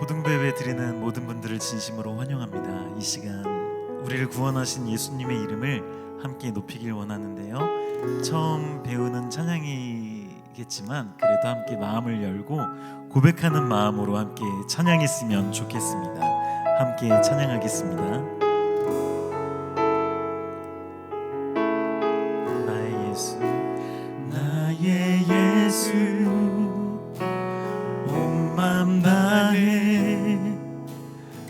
고등부 예배 드리는 모든 분들을 진심으로 환영합니다. 이 시간 우리를 구원하신 예수님의 이름을 함께 높이길 원하는데요. 처음 배우는 찬양이겠지만 그래도 함께 마음을 열고 고백하는 마음으로 함께 찬양했으면 좋겠습니다. 함께 찬양하겠습니다. 나의 예수, 나의 예수, 온 맘 다해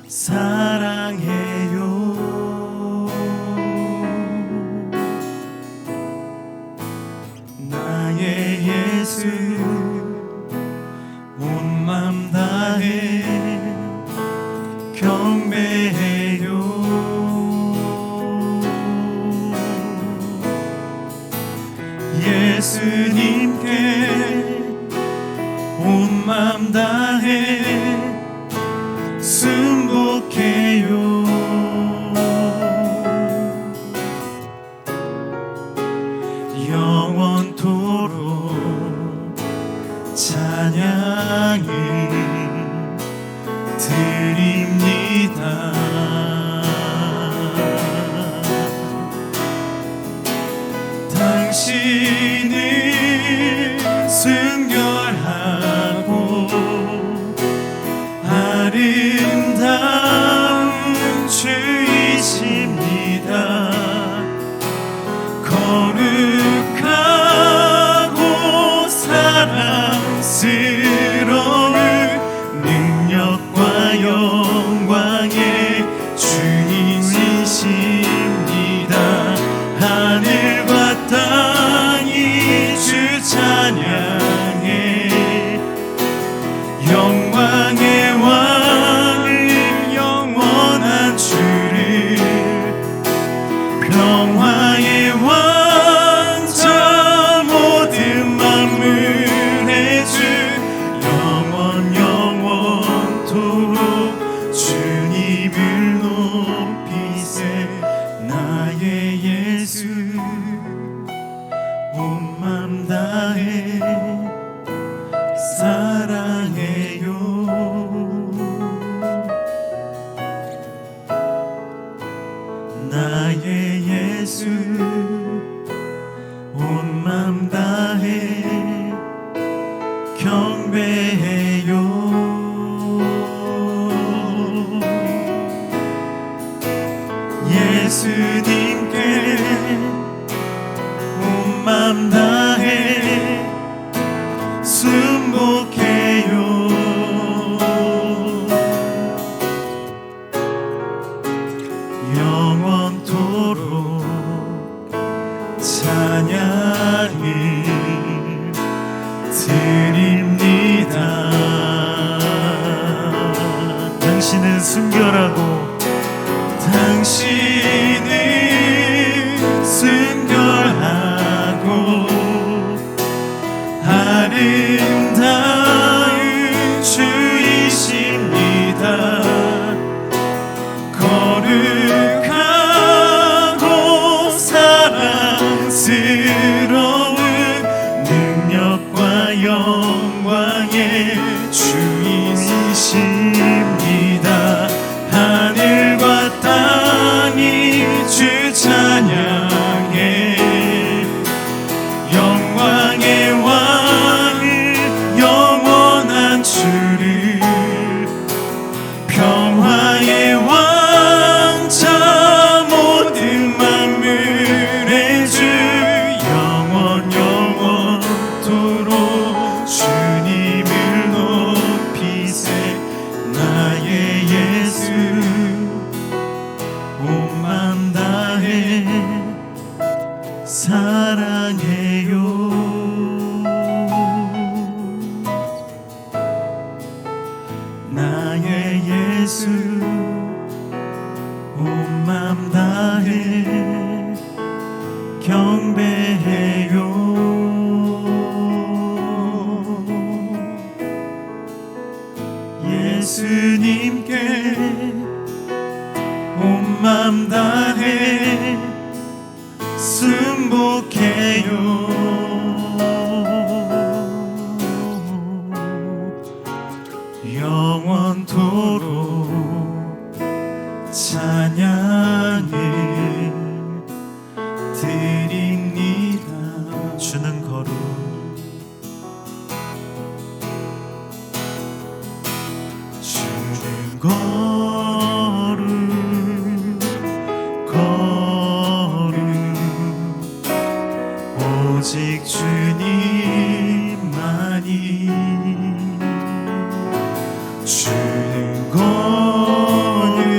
사랑해요. 나의 예수, 온 맘 다해 경배해요. 예수님께 온 맘 다해 순복해요. 영원토록 찬양을 드립니다. 당신을 순결하고 아름다운 주이십니다. 거룩하고 사랑스러운 능력과 영광의 주님이십니다. 하늘과 땅이 주 찬양해 영광의 왕을 영원한 주를 평화의 왕자 모든 만물의 주 영원 영원토록 주님을 높이세. 나의 예수 온 맘 다해 사랑해요. 나의 예수 온 맘 다해 경배해요. 예수님께 온 맘 다해 순복해요. 영원토록 찬양을 드립니다. 당신은 순결하고 당신은 순결하고 아름다운 주이십니다. 거룩하고 사랑스러운 능력과 영광의 주이십니다. 하늘과 땅이 주 찬양해 영광의 왕을 영원한 주를 평화의 왕자 모든 만물의 주 영원 영원토록 주님을 높이세. 나의 예수 온 맘 다해 사랑해요. 나의 예수 온 맘 다해 경배해요. 예수님께 온 맘 다해 순복해요. 영원토록 걸음 걸음 오직 주님만이 주는 걸음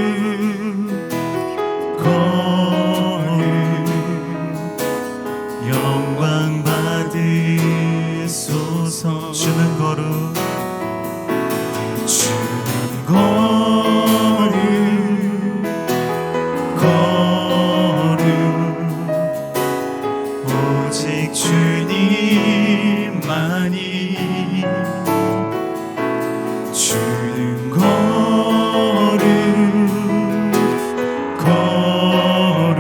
걸음 영광 받으소서 주는 걸음 주는 걸음 걸음 오직 주님만이 주는 걸음 걸음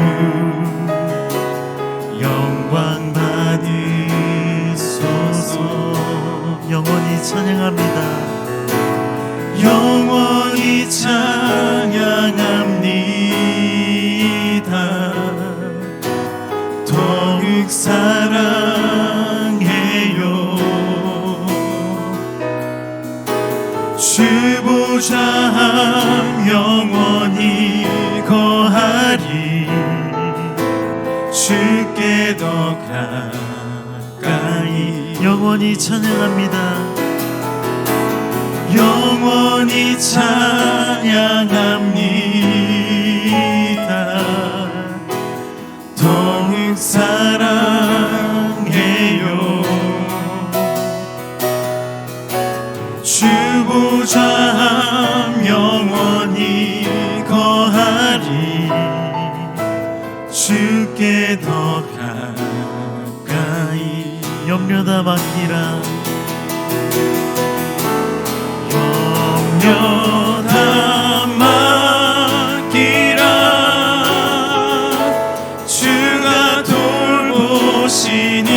영광 받으소서 영원히 찬양합니다 영원히 찬양합니다 더욱 사랑해요 주 보좌함 영원히 거하리 주께 더 가까이 영원히 찬양합니다 영원히 찬양합니다 더욱 사랑해요 주 보좌함 영원히 거하리 주께 더 가까이 염려 다 맡기라 염려 다 맡기라 주가 돌보시니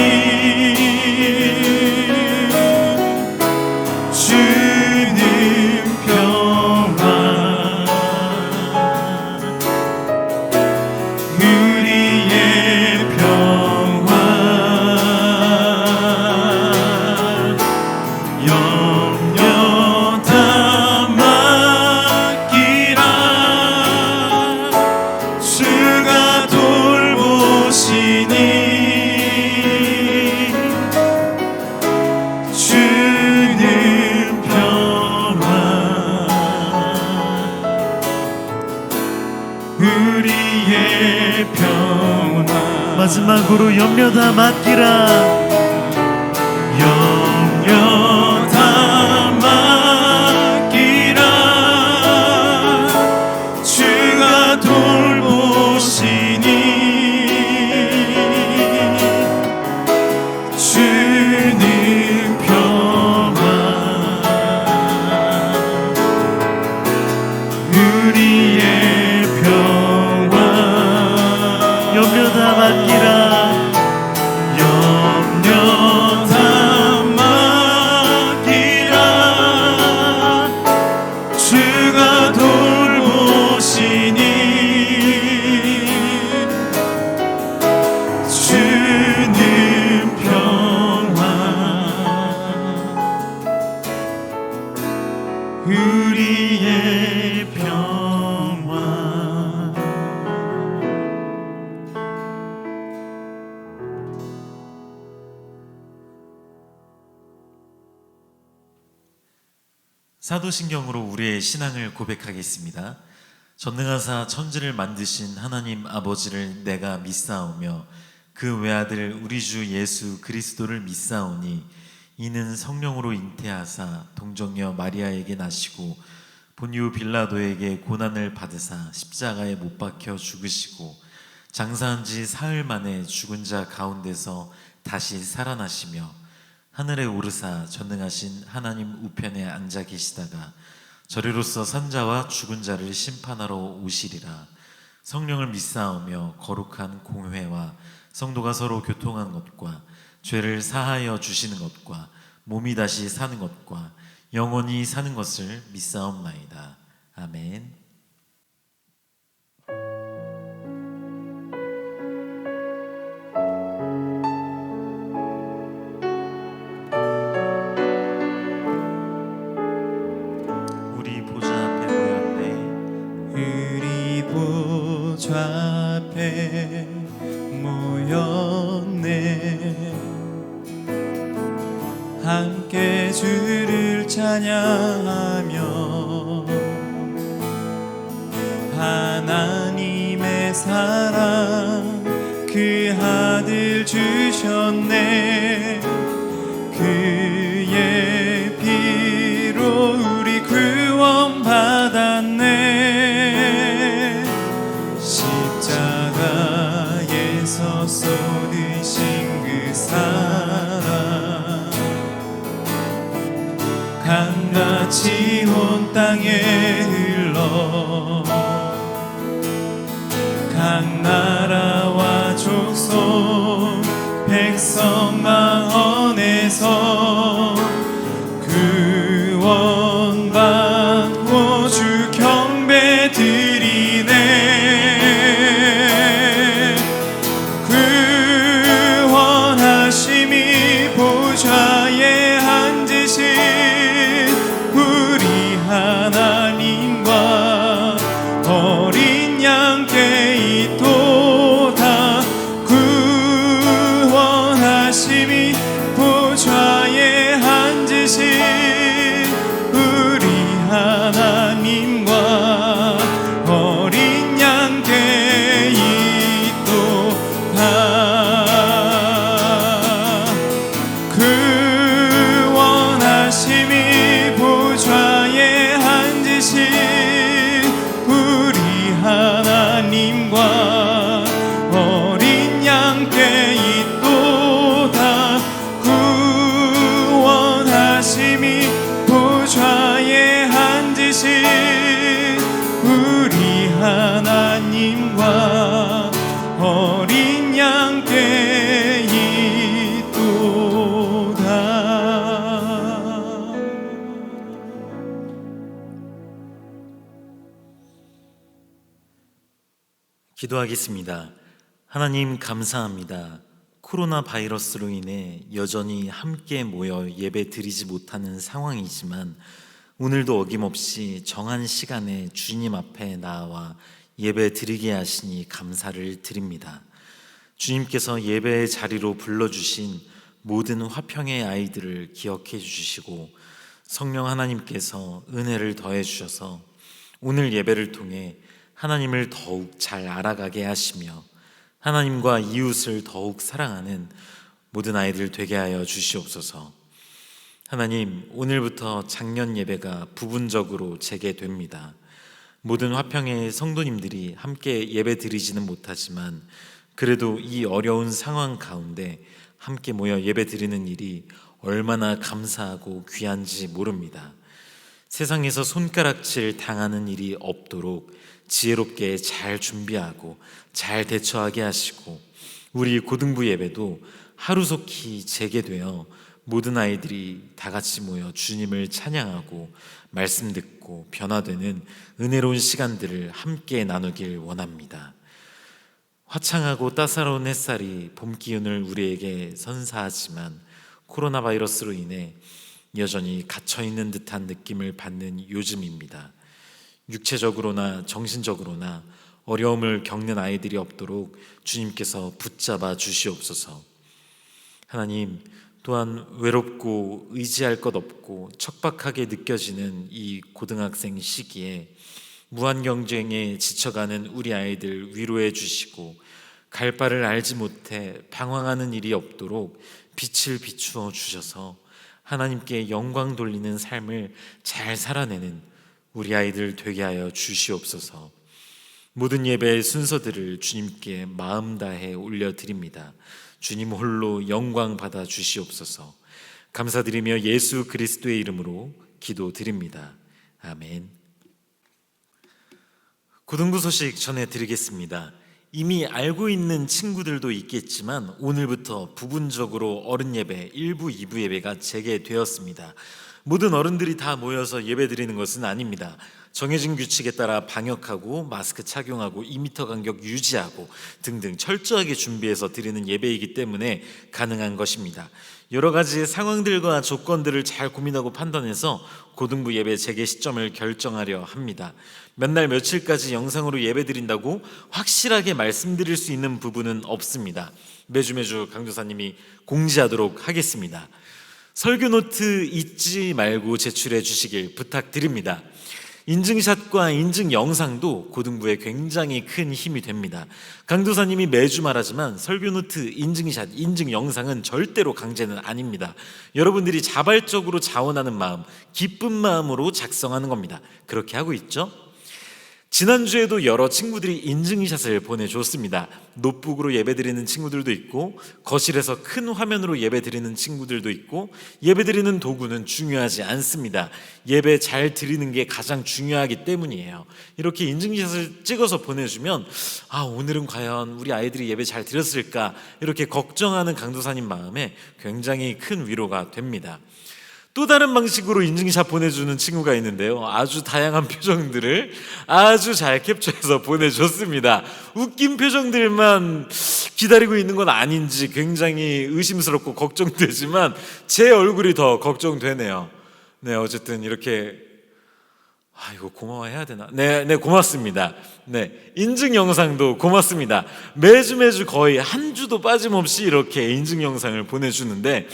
주는 평화 우리의 평화 염려 다 맡기라 주가 돌보시니 주는 평화 우리의 평화 마지막으로 염려 다 맡기라 염려 다 맡기라 주가 돌보시니 주는 평화 우리의 평화 염려 다 맡기라 염려 다 맡기라 주가 돌보시니 주는 평화 우리의 평화 사도신경으로 우리의 신앙을 고백하겠습니다. 전능하사 천지를 만드신 하나님 아버지를 내가 믿사오며 그 외아들 우리 주 예수 그리스도를 믿사오니 이는 성령으로 잉태하사 동정녀 마리아에게 나시고 본유 빌라도에게 고난을 받으사 십자가에 못 박혀 죽으시고 장사한 지 사흘 만에 죽은 자 가운데서 다시 살아나시며 하늘에 오르사 전능하신 하나님 우편에 앉아 계시다가 저리로서 산자와 죽은 자를 심판하러 오시리라. 성령을 믿사오며 거룩한 공회와 성도가 서로 교통한 것과 죄를 사하여 주시는 것과 몸이 다시 사는 것과 영원히 사는 것을 믿사옵나이다. 아멘. 우리 보좌 앞에 모여 주를 찬양하며 하나님의 사랑 그 아들 주셨네. 그의 피로 우리 구원받았네. 십자가에서 쏟으신 그 사랑 강같이 온 땅에 흘러 각 나라와 족속 백성 마언에서 구원받고 주 경배 드리네. 구원하심이 보좌에 앉으신 우리 하나님과 어린 양께 있도다. 구원하심이 보좌에 앉으신 우리 하나님과 어린 양께 있도다. 구원하심이 보좌에 앉으신 우리 하나님과 어린 양께 있도다. 구원하심이 보좌에 앉으신 우리 하나님과 어린 양께 있도다. 기도하겠습니다. 하나님 감사합니다. 코로나 바이러스로 인해 여전히 함께 모여 예배 드리지 못하는 상황이지만 오늘도 어김없이 정한 시간에 주님 앞에 나와 예배 드리게 하시니 감사를 드립니다. 주님께서 예배의 자리로 불러주신 모든 화평의 아이들을 기억해 주시고 성령 하나님께서 은혜를 더해 주셔서 오늘 예배를 통해 하나님을 더욱 잘 알아가게 하시며 하나님과 이웃을 더욱 사랑하는 모든 아이들 되게 하여 주시옵소서. 하나님, 오늘부터 작년 예배가 부분적으로 재개됩니다. 모든 화평의 성도님들이 함께 예배 드리지는 못하지만 그래도 이 어려운 상황 가운데 함께 모여 예배 드리는 일이 얼마나 감사하고 귀한지 모릅니다. 세상에서 손가락질 당하는 일이 없도록 지혜롭게 잘 준비하고 잘 대처하게 하시고 우리 고등부 예배도 하루속히 재개되어 모든 아이들이 다 같이 모여 주님을 찬양하고 말씀 듣고 변화되는 은혜로운 시간들을 함께 나누길 원합니다. 화창하고 따사로운 햇살이 봄 기운을 우리에게 선사하지만 코로나 바이러스로 인해 여전히 갇혀있는 듯한 느낌을 받는 요즘입니다. 육체적으로나 정신적으로나 어려움을 겪는 아이들이 없도록 주님께서 붙잡아 주시옵소서. 하나님, 또한 외롭고 의지할 것 없고 척박하게 느껴지는 이 고등학생 시기에 무한 경쟁에 지쳐가는 우리 아이들 위로해 주시고 갈 바를 알지 못해 방황하는 일이 없도록 빛을 비추어 주셔서 하나님께 영광 돌리는 삶을 잘 살아내는 우리 아이들 되게 하여 주시옵소서. 모든 예배의 순서들을 주님께 마음 다해 올려드립니다. 주님 홀로 영광 받아 주시옵소서. 감사드리며 예수 그리스도의 이름으로 기도드립니다. 아멘. 고등부 소식 전해드리겠습니다. 이미 알고 있는 친구들도 있겠지만 오늘부터 부분적으로 어른 예배 1부, 2부 예배가 재개되었습니다. 모든 어른들이 다 모여서 예배 드리는 것은 아닙니다. 정해진 규칙에 따라 방역하고 마스크 착용하고 2m 간격 유지하고 등등 철저하게 준비해서 드리는 예배이기 때문에 가능한 것입니다. 여러 가지 상황들과 조건들을 잘 고민하고 판단해서 고등부 예배 재개 시점을 결정하려 합니다. 몇 날 며칠까지 영상으로 예배 드린다고 확실하게 말씀드릴 수 있는 부분은 없습니다. 매주 강도사님이 공지하도록 하겠습니다. 설교 노트 잊지 말고 제출해 주시길 부탁드립니다. 인증샷과 인증 영상도 고등부에 굉장히 큰 힘이 됩니다. 강도사님이 매주 말하지만 설교 노트, 인증샷, 인증 영상은 절대로 강제는 아닙니다. 여러분들이 자발적으로 자원하는 마음, 기쁜 마음으로 작성하는 겁니다. 그렇게 하고 있죠? 지난주에도 여러 친구들이 인증샷을 보내줬습니다. 노트북으로 예배드리는 친구들도 있고, 거실에서 큰 화면으로 예배드리는 친구들도 있고, 예배드리는 도구는 중요하지 않습니다. 예배 잘 드리는 게 가장 중요하기 때문이에요. 이렇게 인증샷을 찍어서 보내주면 오늘은 과연 우리 아이들이 예배 잘 드렸을까, 이렇게 걱정하는 강도사님 마음에 굉장히 큰 위로가 됩니다. 또 다른 방식으로 인증샷 보내주는 친구가 있는데요, 아주 다양한 표정들을 아주 잘 캡처해서 보내줬습니다. 웃긴 표정들만 기다리고 있는 건 아닌지 굉장히 의심스럽고 걱정되지만 제 얼굴이 더 걱정되네요. 네, 어쨌든 이렇게 이거 고마워해야 되나? 네, 고맙습니다. 네, 인증 영상도 고맙습니다. 매주 거의 한 주도 빠짐없이 이렇게 인증 영상을 보내주는데,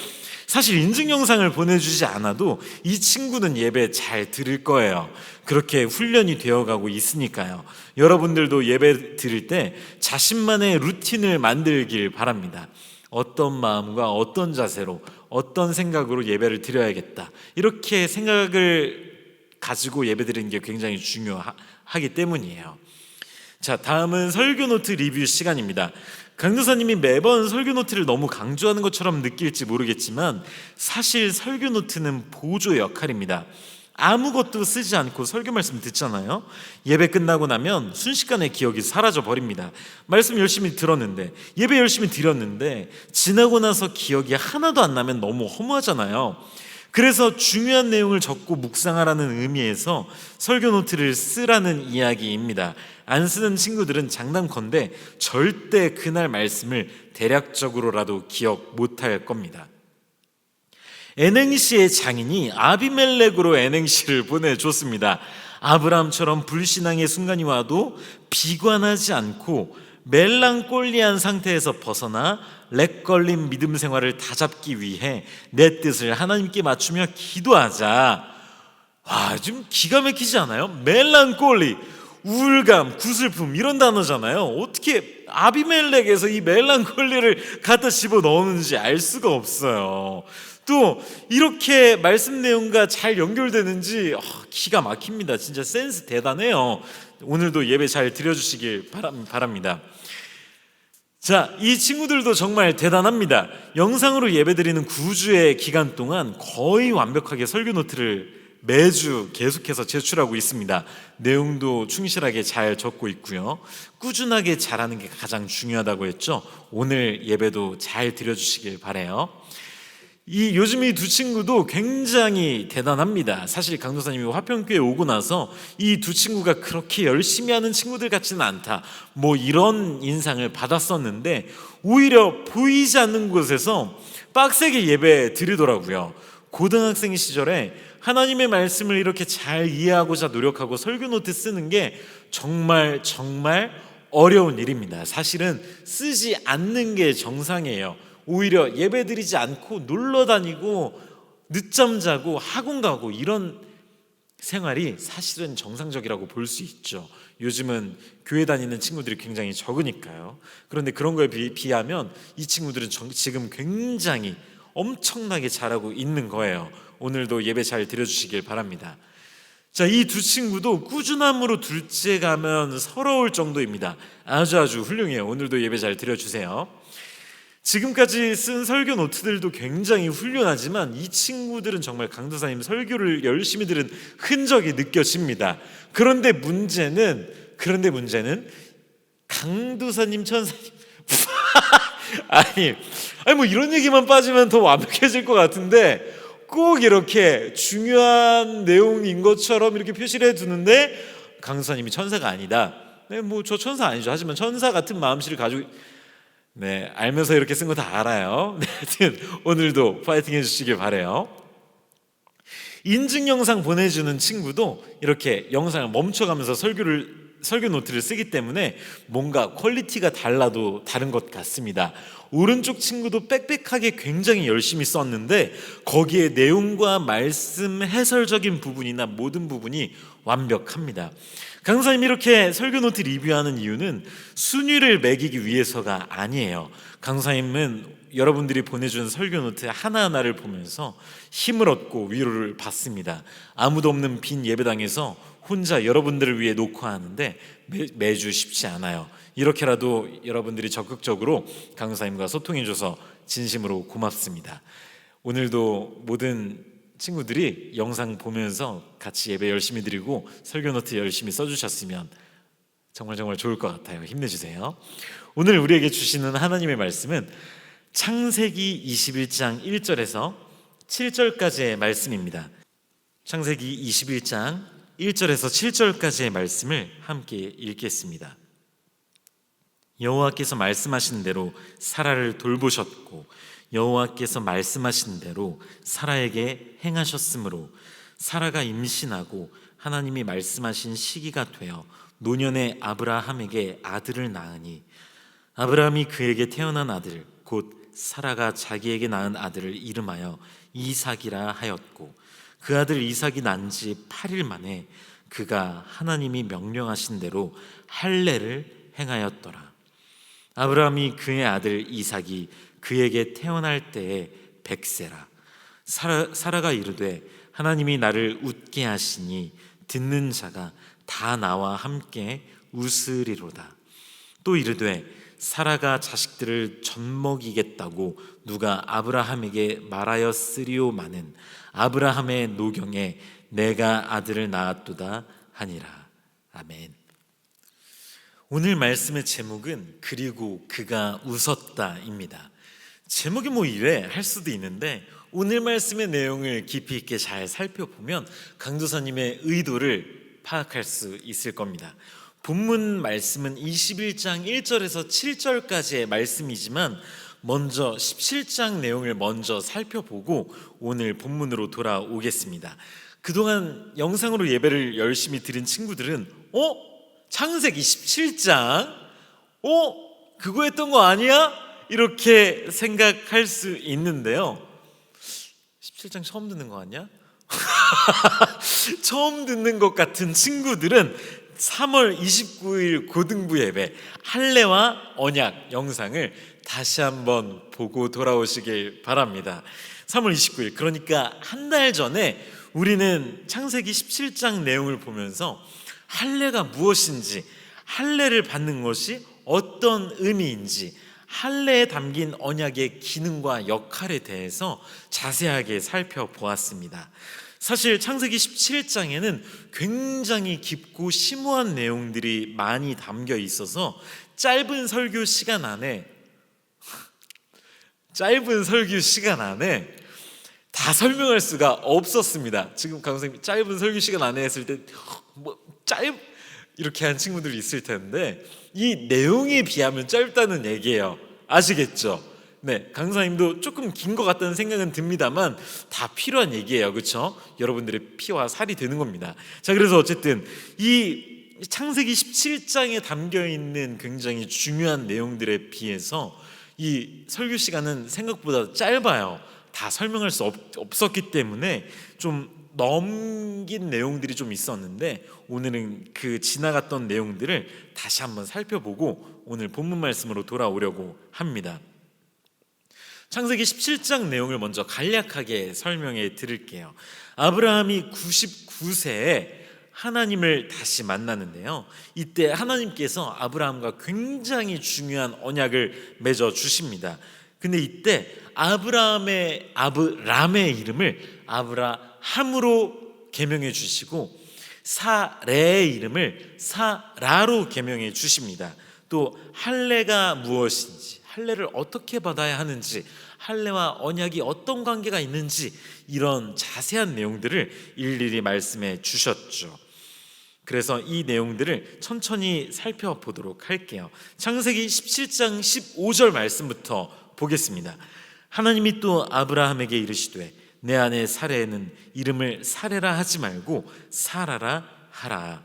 사실 인증 영상을 보내주지 않아도 이 친구는 예배 잘 드릴 거예요. 그렇게 훈련이 되어가고 있으니까요. 여러분들도 예배 드릴 때 자신만의 루틴을 만들길 바랍니다. 어떤 마음과 어떤 자세로, 어떤 생각으로 예배를 드려야겠다, 이렇게 생각을 가지고 예배 드리는 게 굉장히 중요하기 때문이에요. 자, 다음은 설교 노트 리뷰 시간입니다. 강도사님이 매번 설교 노트를 너무 강조하는 것처럼 느낄지 모르겠지만 사실 설교 노트는 보조 역할입니다. 아무것도 쓰지 않고 설교 말씀 듣잖아요. 예배 끝나고 나면 순식간에 기억이 사라져 버립니다. 말씀 열심히 들었는데, 예배 열심히 드렸는데 지나고 나서 기억이 하나도 안 나면 너무 허무하잖아요. 그래서 중요한 내용을 적고 묵상하라는 의미에서 설교 노트를 쓰라는 이야기입니다. 안 쓰는 친구들은 장담컨대 절대 그날 말씀을 대략적으로라도 기억 못할 겁니다. N행시의 장인이 아비멜렉으로 N행시를 보내줬습니다. 아브라함처럼 불신앙의 순간이 와도 비관하지 않고 멜랑꼴리한 상태에서 벗어나 렉 걸린 믿음 생활을 다잡기 위해 내 뜻을 하나님께 맞추며 기도하자. 좀 기가 막히지 않아요? 멜랑꼴리, 우울감, 구슬픔, 이런 단어잖아요. 어떻게 아비멜렉에서 이 멜랑콜리를 갖다 집어넣는지 알 수가 없어요. 또 이렇게 말씀 내용과 잘 연결되는지 기가 막힙니다. 진짜 센스 대단해요. 오늘도 예배 잘 드려주시길 바랍니다. 자, 이 친구들도 정말 대단합니다. 영상으로 예배드리는 9주의 기간 동안 거의 완벽하게 설교 노트를 매주 계속해서 제출하고 있습니다. 내용도 충실하게 잘 적고 있고요. 꾸준하게 잘하는 게 가장 중요하다고 했죠. 오늘 예배도 잘 드려주시길 바라요. 요즘 이 두 친구도 굉장히 대단합니다. 사실 강도사님이 화평교회 오고 나서 이 두 친구가 그렇게 열심히 하는 친구들 같지는 않다, 이런 인상을 받았었는데 오히려 보이지 않는 곳에서 빡세게 예배 드리더라고요. 고등학생 시절에 하나님의 말씀을 이렇게 잘 이해하고자 노력하고 설교 노트 쓰는 게 정말 어려운 일입니다. 사실은 쓰지 않는 게 정상이에요. 오히려 예배드리지 않고 놀러 다니고 늦잠 자고 학원 가고 이런 생활이 사실은 정상적이라고 볼 수 있죠. 요즘은 교회 다니는 친구들이 굉장히 적으니까요. 그런데 그런 거에 비하면 이 친구들은 지금 굉장히 엄청나게 잘하고 있는 거예요. 오늘도 예배 잘 드려주시길 바랍니다. 자, 이 두 친구도 꾸준함으로 둘째 가면 서러울 정도입니다. 아주 훌륭해요. 오늘도 예배 잘 드려주세요. 지금까지 쓴 설교 노트들도 굉장히 훌륭하지만 이 친구들은 정말 강도사님 설교를 열심히 들은 흔적이 느껴집니다. 그런데 문제는 강도사님 천사님 아니 이런 얘기만 빠지면 더 완벽해질 것 같은데 꼭 이렇게 중요한 내용인 것처럼 이렇게 표시를 해두는데 강도사님이 천사가 아니다. 저 천사 아니죠. 하지만 천사 같은 마음씨를 가지고 알면서 이렇게 쓴 거 다 알아요. 하여튼 오늘도 파이팅 해주시길 바라요. 인증 영상 보내주는 친구도 이렇게 영상을 멈춰가면서 설교를 설교 노트를 쓰기 때문에 뭔가 퀄리티가 달라도 다른 것 같습니다. 오른쪽 친구도 빽빽하게 굉장히 열심히 썼는데 거기에 내용과 말씀 해설적인 부분이나 모든 부분이 완벽합니다. 강사님이 이렇게 설교 노트 리뷰하는 이유는 순위를 매기기 위해서가 아니에요. 강사님은 여러분들이 보내준 설교 노트 하나하나를 보면서 힘을 얻고 위로를 받습니다. 아무도 없는 빈 예배당에서 혼자 여러분들을 위해 녹화하는데 매주 쉽지 않아요. 이렇게라도 여러분들이 적극적으로 강사님과 소통해줘서 진심으로 고맙습니다. 오늘도 모든 친구들이 영상 보면서 같이 예배 열심히 드리고 설교 노트 열심히 써주셨으면 정말 좋을 것 같아요. 힘내주세요. 오늘 우리에게 주시는 하나님의 말씀은 창세기 21장 1절에서 7절까지의 말씀입니다. 창세기 21장 1절에서 7절까지의 말씀을 함께 읽겠습니다. 여호와께서 말씀하신 대로 사라를 돌보셨고 여호와께서 말씀하신 대로 사라에게 행하셨으므로 사라가 임신하고 하나님이 말씀하신 시기가 되어 노년의 아브라함에게 아들을 낳으니 아브라함이 그에게 태어난 아들 곧 사라가 자기에게 낳은 아들을 이름하여 이삭이라 하였고 그 아들 이삭이 난 지 8일 만에 그가 하나님이 명령하신 대로 할례를 행하였더라. 아브라함이 그의 아들 이삭이 그에게 태어날 때에 100세라. 사라가 이르되 하나님이 나를 웃게 하시니 듣는 자가 다 나와 함께 웃으리로다. 또 이르되 사라가 자식들을 젖먹이겠다고 누가 아브라함에게 말하였으리오마는 아브라함의 노경에 내가 아들을 낳았도다 하니라. 아멘. 오늘 말씀의 제목은 그리고 그가 웃었다입니다. 제목이 뭐 이래 할 수도 있는데 오늘 말씀의 내용을 깊이 있게 잘 살펴보면 강도사님의 의도를 파악할 수 있을 겁니다. 본문 말씀은 21장 1절에서 7절까지의 말씀이지만 먼저 17장 내용을 먼저 살펴보고 오늘 본문으로 돌아오겠습니다. 그동안 영상으로 예배를 열심히 드린 친구들은 창세기 17장? 그거 했던 거 아니야? 이렇게 생각할 수 있는데요. 17장 처음 듣는 거 아니야? 처음 듣는 것 같은 친구들은 3월 29일 고등부 예배 할례와 언약 영상을 다시 한번 보고 돌아오시길 바랍니다. 3월 29일 그러니까 한 달 전에 우리는 창세기 17장 내용을 보면서 할례가 무엇인지, 할례를 받는 것이 어떤 의미인지, 할례에 담긴 언약의 기능과 역할에 대해서 자세하게 살펴보았습니다. 사실 창세기 17장에는 굉장히 깊고 심오한 내용들이 많이 담겨 있어서 짧은 설교 시간 안에 다 설명할 수가 없었습니다. 지금 강사님이 짧은 설교 시간 안에 했을 때 이렇게 한 친구들이 있을 텐데 이 내용에 비하면 짧다는 얘기예요. 아시겠죠? 네, 강사님도 조금 긴 것 같다는 생각은 듭니다만 다 필요한 얘기예요. 그렇죠? 여러분들의 피와 살이 되는 겁니다. 자, 그래서 어쨌든 이 창세기 17장에 담겨 있는 굉장히 중요한 내용들에 비해서 이 설교 시간은 생각보다 짧아요. 다 설명할 수 없었기 때문에 좀 넘긴 내용들이 좀 있었는데 오늘은 그 지나갔던 내용들을 다시 한번 살펴보고 오늘 본문 말씀으로 돌아오려고 합니다. 창세기 17장 내용을 먼저 간략하게 설명해 드릴게요. 아브라함이 99세에 하나님을 다시 만나는데요. 이때 하나님께서 아브라함과 굉장히 중요한 언약을 맺어 주십니다. 근데 이때 아브람의 이름을 아브라함으로 계명해 주시고 사레의 이름을 사라로 계명해 주십니다. 또 할례가 무엇인지, 할례를 어떻게 받아야 하는지, 할례와 언약이 어떤 관계가 있는지 이런 자세한 내용들을 일일이 말씀해 주셨죠. 그래서 이 내용들을 천천히 살펴보도록 할게요. 창세기 17장 15절 말씀부터 보겠습니다. 하나님이 또 아브라함에게 이르시되 내 아내 사레에는 이름을 사레라 하지 말고 사라라 하라.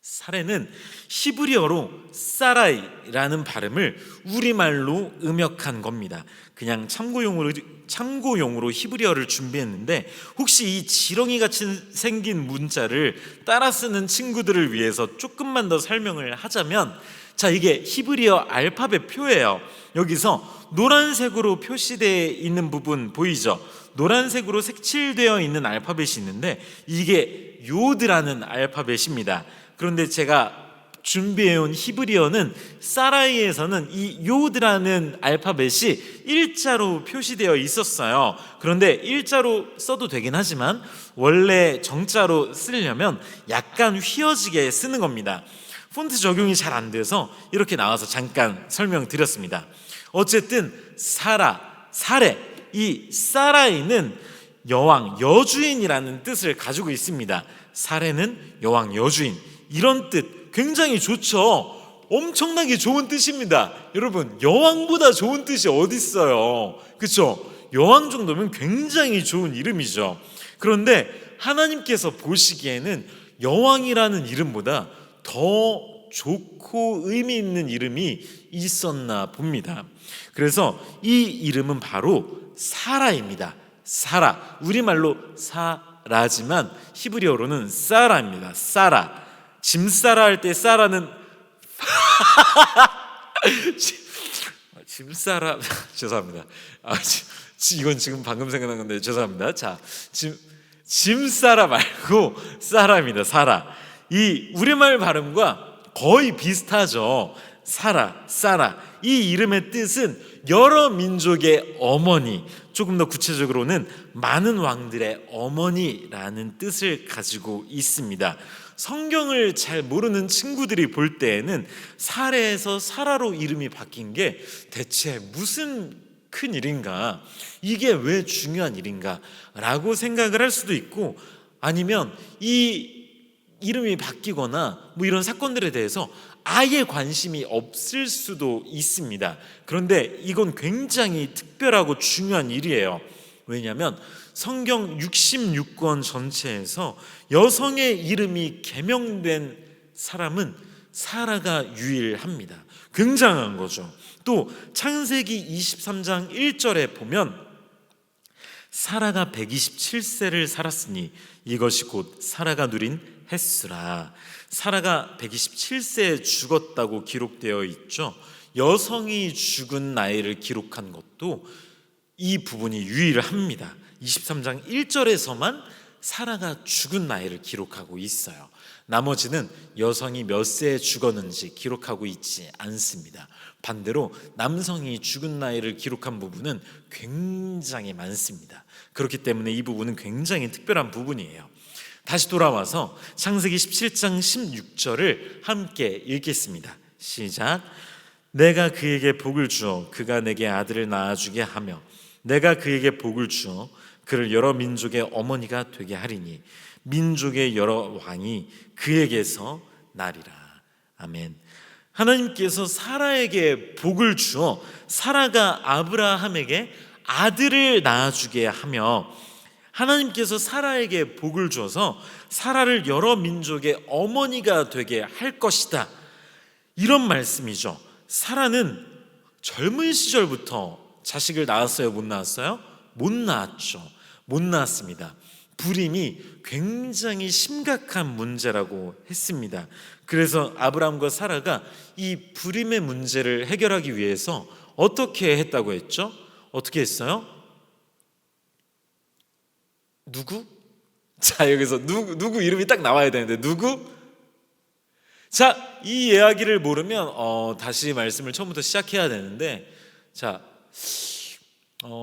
사레는 히브리어로 사라이라는 발음을 우리말로 음역한 겁니다. 그냥 참고용으로 히브리어를 준비했는데, 혹시 이 지렁이 같이 생긴 문자를 따라 쓰는 친구들을 위해서 조금만 더 설명을 하자면, 자, 이게 히브리어 알파벳 표예요. 여기서 노란색으로 표시되어 있는 부분 보이죠? 노란색으로 색칠되어 있는 알파벳이 있는데 이게 요드라는 알파벳입니다. 그런데 제가 준비해온 히브리어는 사라이에서는 이 요드라는 알파벳이 일자로 표시되어 있었어요. 그런데 일자로 써도 되긴 하지만 원래 정자로 쓰려면 약간 휘어지게 쓰는 겁니다. 폰트 적용이 잘 안 돼서 이렇게 나와서 잠깐 설명드렸습니다. 어쨌든 사레, 이 사라이는 여왕, 여주인이라는 뜻을 가지고 있습니다. 사레는 여왕, 여주인, 이런 뜻 굉장히 좋죠. 엄청나게 좋은 뜻입니다. 여러분, 여왕보다 좋은 뜻이 어디 있어요? 그렇죠? 여왕 정도면 굉장히 좋은 이름이죠. 그런데 하나님께서 보시기에는 여왕이라는 이름보다 더 좋고 의미 있는 이름이 있었나 봅니다. 그래서 이 이름은 바로 사라입니다. 사라, 우리말로 사라지만 히브리어로는 사라입니다. 사라. 짐싸라 할 때 사라는 짐싸라 죄송합니다. 이건 지금 방금 생각난 건데 죄송합니다. 자, 짐싸라 말고 사라입니다. 사라. 이 우리말 발음과 거의 비슷하죠. 사라. 이 이름의 뜻은 여러 민족의 어머니, 조금 더 구체적으로는 많은 왕들의 어머니라는 뜻을 가지고 있습니다. 성경을 잘 모르는 친구들이 볼 때에는 사레에서 사라로 이름이 바뀐 게 대체 무슨 큰 일인가, 이게 왜 중요한 일인가 라고 생각을 할 수도 있고, 아니면 이 이름이 바뀌거나 뭐 이런 사건들에 대해서 아예 관심이 없을 수도 있습니다. 그런데 이건 굉장히 특별하고 중요한 일이에요. 왜냐하면 성경 66권 전체에서 여성의 이름이 개명된 사람은 사라가 유일합니다. 굉장한 거죠. 또 창세기 23장 1절에 보면 사라가 127세를 살았으니 이것이 곧 사라가 누린 햇수라. 사라가 127세에 죽었다고 기록되어 있죠. 여성이 죽은 나이를 기록한 것도 이 부분이 유일합니다. 23장 1절에서만 사라가 죽은 나이를 기록하고 있어요. 나머지는 여성이 몇 세에 죽었는지 기록하고 있지 않습니다. 반대로 남성이 죽은 나이를 기록한 부분은 굉장히 많습니다. 그렇기 때문에 이 부분은 굉장히 특별한 부분이에요. 다시 돌아와서 창세기 17장 16절을 함께 읽겠습니다. 시작. 내가 그에게 복을 주어 그가 내게 아들을 낳아주게 하며 내가 그에게 복을 주어 그를 여러 민족의 어머니가 되게 하리니 민족의 여러 왕이 그에게서 나리라. 아멘. 하나님께서 사라에게 복을 주어 사라가 아브라함에게 아들을 낳아주게 하며 하나님께서 사라에게 복을 줘서 사라를 여러 민족의 어머니가 되게 할 것이다, 이런 말씀이죠. 사라는 젊은 시절부터 자식을 낳았어요? 못 낳았어요? 못 낳았죠. 못 낳았습니다. 불임이 굉장히 심각한 문제라고 했습니다. 그래서 아브라함과 사라가 이 불임의 문제를 해결하기 위해서 어떻게 했다고 했죠? 어떻게 했어요? 누구? 자, 여기서 누구 이름이 딱 나와야 되는데 누구? 자, 이 이야기를 모르면 다시 말씀을 처음부터 시작해야 되는데, 자,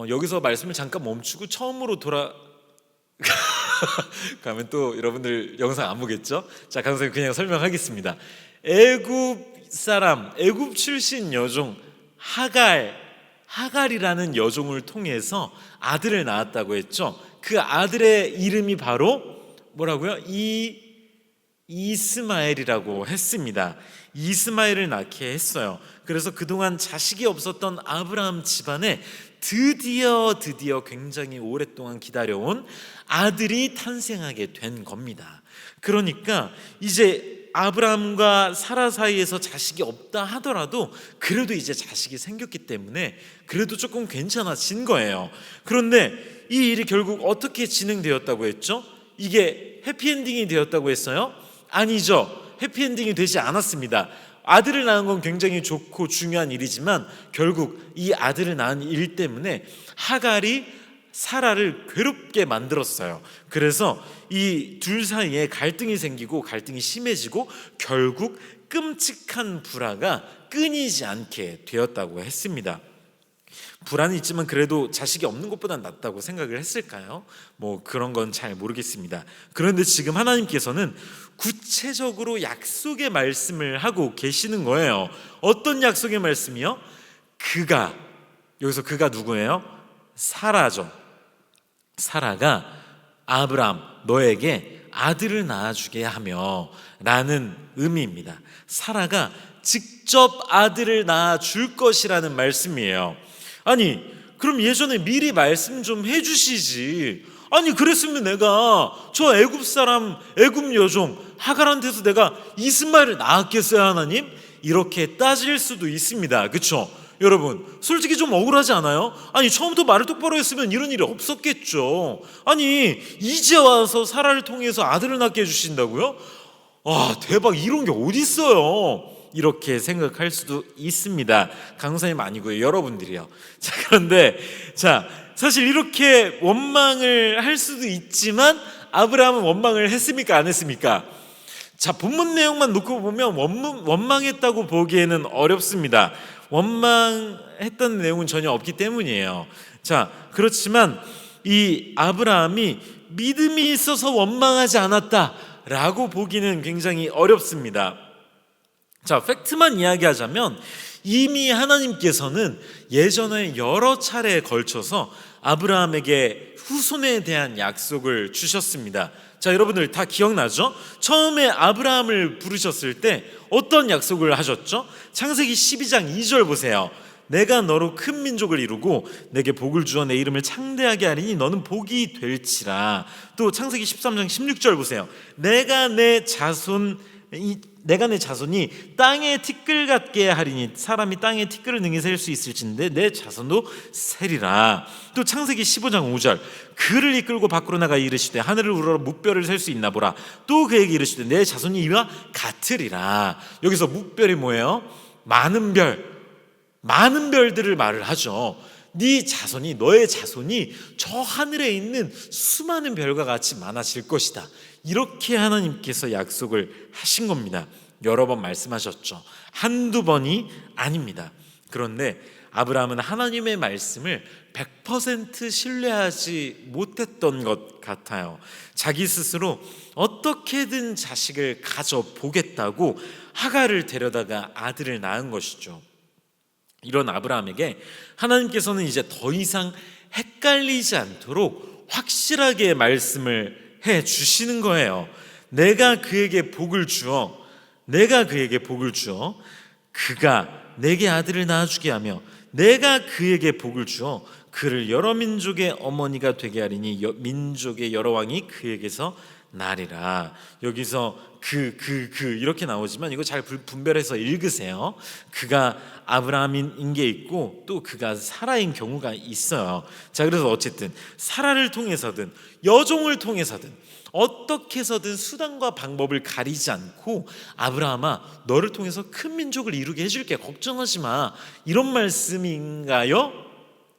여기서 말씀을 잠깐 멈추고 처음으로 가면 또 여러분들 영상 안 보겠죠? 자, 강사님 그냥 설명하겠습니다. 애굽 출신 여종 하갈이라는 여종을 통해서 아들을 낳았다고 했죠. 그 아들의 이름이 바로 뭐라고요? 이스마엘이라고 했습니다. 이스마엘을 낳게 했어요. 그래서 그동안 자식이 없었던 아브라함 집안에 드디어 굉장히 오랫동안 기다려온 아들이 탄생하게 된 겁니다. 그러니까 이제 아브라함과 사라 사이에서 자식이 없다 하더라도 그래도 이제 자식이 생겼기 때문에 그래도 조금 괜찮아진 거예요. 그런데 이 일이 결국 어떻게 진행되었다고 했죠? 이게 해피엔딩이 되었다고 했어요? 아니죠. 해피엔딩이 되지 않았습니다. 아들을 낳은 건 굉장히 좋고 중요한 일이지만 결국 이 아들을 낳은 일 때문에 하갈이 사라를 괴롭게 만들었어요. 그래서 이 둘 사이에 갈등이 생기고 갈등이 심해지고 결국 끔찍한 불화가 끊이지 않게 되었다고 했습니다. 불안이 있지만 그래도 자식이 없는 것보단 낫다고 생각을 했을까요? 뭐 그런 건 잘 모르겠습니다. 그런데 지금 하나님께서는 구체적으로 약속의 말씀을 하고 계시는 거예요. 어떤 약속의 말씀이요? 여기서 그가 누구예요? 사라죠. 사라가 아브라함 너에게 아들을 낳아주게 하며 라는 의미입니다. 사라가 직접 아들을 낳아줄 것이라는 말씀이에요. 아니 그럼 예전에 미리 말씀 좀 해주시지. 아니 그랬으면 내가 저 애굽 사람 애굽 여종 하갈한테서 내가 이스마엘을 낳았겠어요 하나님? 이렇게 따질 수도 있습니다. 그렇죠? 여러분 솔직히 좀 억울하지 않아요? 아니 처음부터 말을 똑바로 했으면 이런 일이 없었겠죠. 아니 이제 와서 사라를 통해서 아들을 낳게 해주신다고요? 와 대박, 이런 게 어디 있어요? 이렇게 생각할 수도 있습니다. 강사님 아니고요, 여러분들이요. 자 그런데 사실 이렇게 원망을 할 수도 있지만 아브라함은 원망을 했습니까 안 했습니까? 자 본문 내용만 놓고 보면 원망했다고 보기에는 어렵습니다. 원망했던 내용은 전혀 없기 때문이에요. 자 그렇지만 이 아브라함이 믿음이 있어서 원망하지 않았다라고 보기는 굉장히 어렵습니다. 자 팩트만 이야기하자면 이미 하나님께서는 예전에 여러 차례에 걸쳐서 아브라함에게 후손에 대한 약속을 주셨습니다. 자 여러분들 다 기억나죠? 처음에 아브라함을 부르셨을 때 어떤 약속을 하셨죠? 창세기 12장 2절 보세요. 내가 너로 큰 민족을 이루고 내게 복을 주어 내 이름을 창대하게 하리니 너는 복이 될지라. 또 창세기 13장 16절 보세요. 내가 내 자손이 땅에 티끌 같게 하리니 사람이 땅에 티끌을 능히 셀 수 있을진데 내 자손도 세리라. 또 창세기 15장 5절 그를 이끌고 밖으로 나가 이르시되 하늘을 우러러 묵별을 셀 수 있나 보라. 또 그에게 이르시되 내 자손이 이와 같으리라. 여기서 묵별이 뭐예요? 많은 별들을 말을 하죠. 너의 자손이 저 하늘에 있는 수많은 별과 같이 많아질 것이다. 이렇게 하나님께서 약속을 하신 겁니다. 여러 번 말씀하셨죠. 한두 번이 아닙니다. 그런데 아브라함은 하나님의 말씀을 100% 신뢰하지 못했던 것 같아요. 자기 스스로 어떻게든 자식을 가져보겠다고 하갈을 데려다가 아들을 낳은 것이죠. 이런 아브라함에게 하나님께서는 이제 더 이상 헷갈리지 않도록 확실하게 말씀을 해 주시는 거예요. 내가 그에게 복을 주어 그가 내게 아들을 낳아주게 하며 내가 그에게 복을 주어 그를 여러 민족의 어머니가 되게 하리니 민족의 여러 왕이 그에게서 나리라. 여기서 이렇게 나오지만 이거 잘 분별해서 읽으세요. 그가 아브라함인 게 있고 또 그가 사라인 경우가 있어요. 자 그래서 어쨌든 사라를 통해서든 여종을 통해서든 어떻게 해서든 수단과 방법을 가리지 않고 아브라함아 너를 통해서 큰 민족을 이루게 해줄게, 걱정하지 마, 이런 말씀인가요?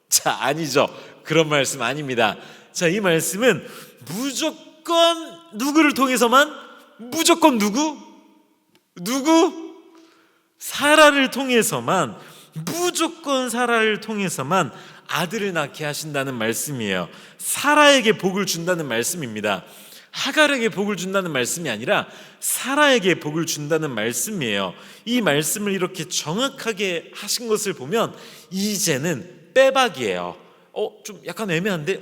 자 아니죠. 그런 말씀 아닙니다. 자 이 말씀은 무조건 누구를 통해서만? 무조건 누구? 사라를 통해서만, 무조건 사라를 통해서만 아들을 낳게 하신다는 말씀이에요. 사라에게 복을 준다는 말씀입니다. 하갈에게 복을 준다는 말씀이 아니라 사라에게 복을 준다는 말씀이에요. 이 말씀을 이렇게 정확하게 하신 것을 보면 이제는 빼박이에요. 좀 약간 애매한데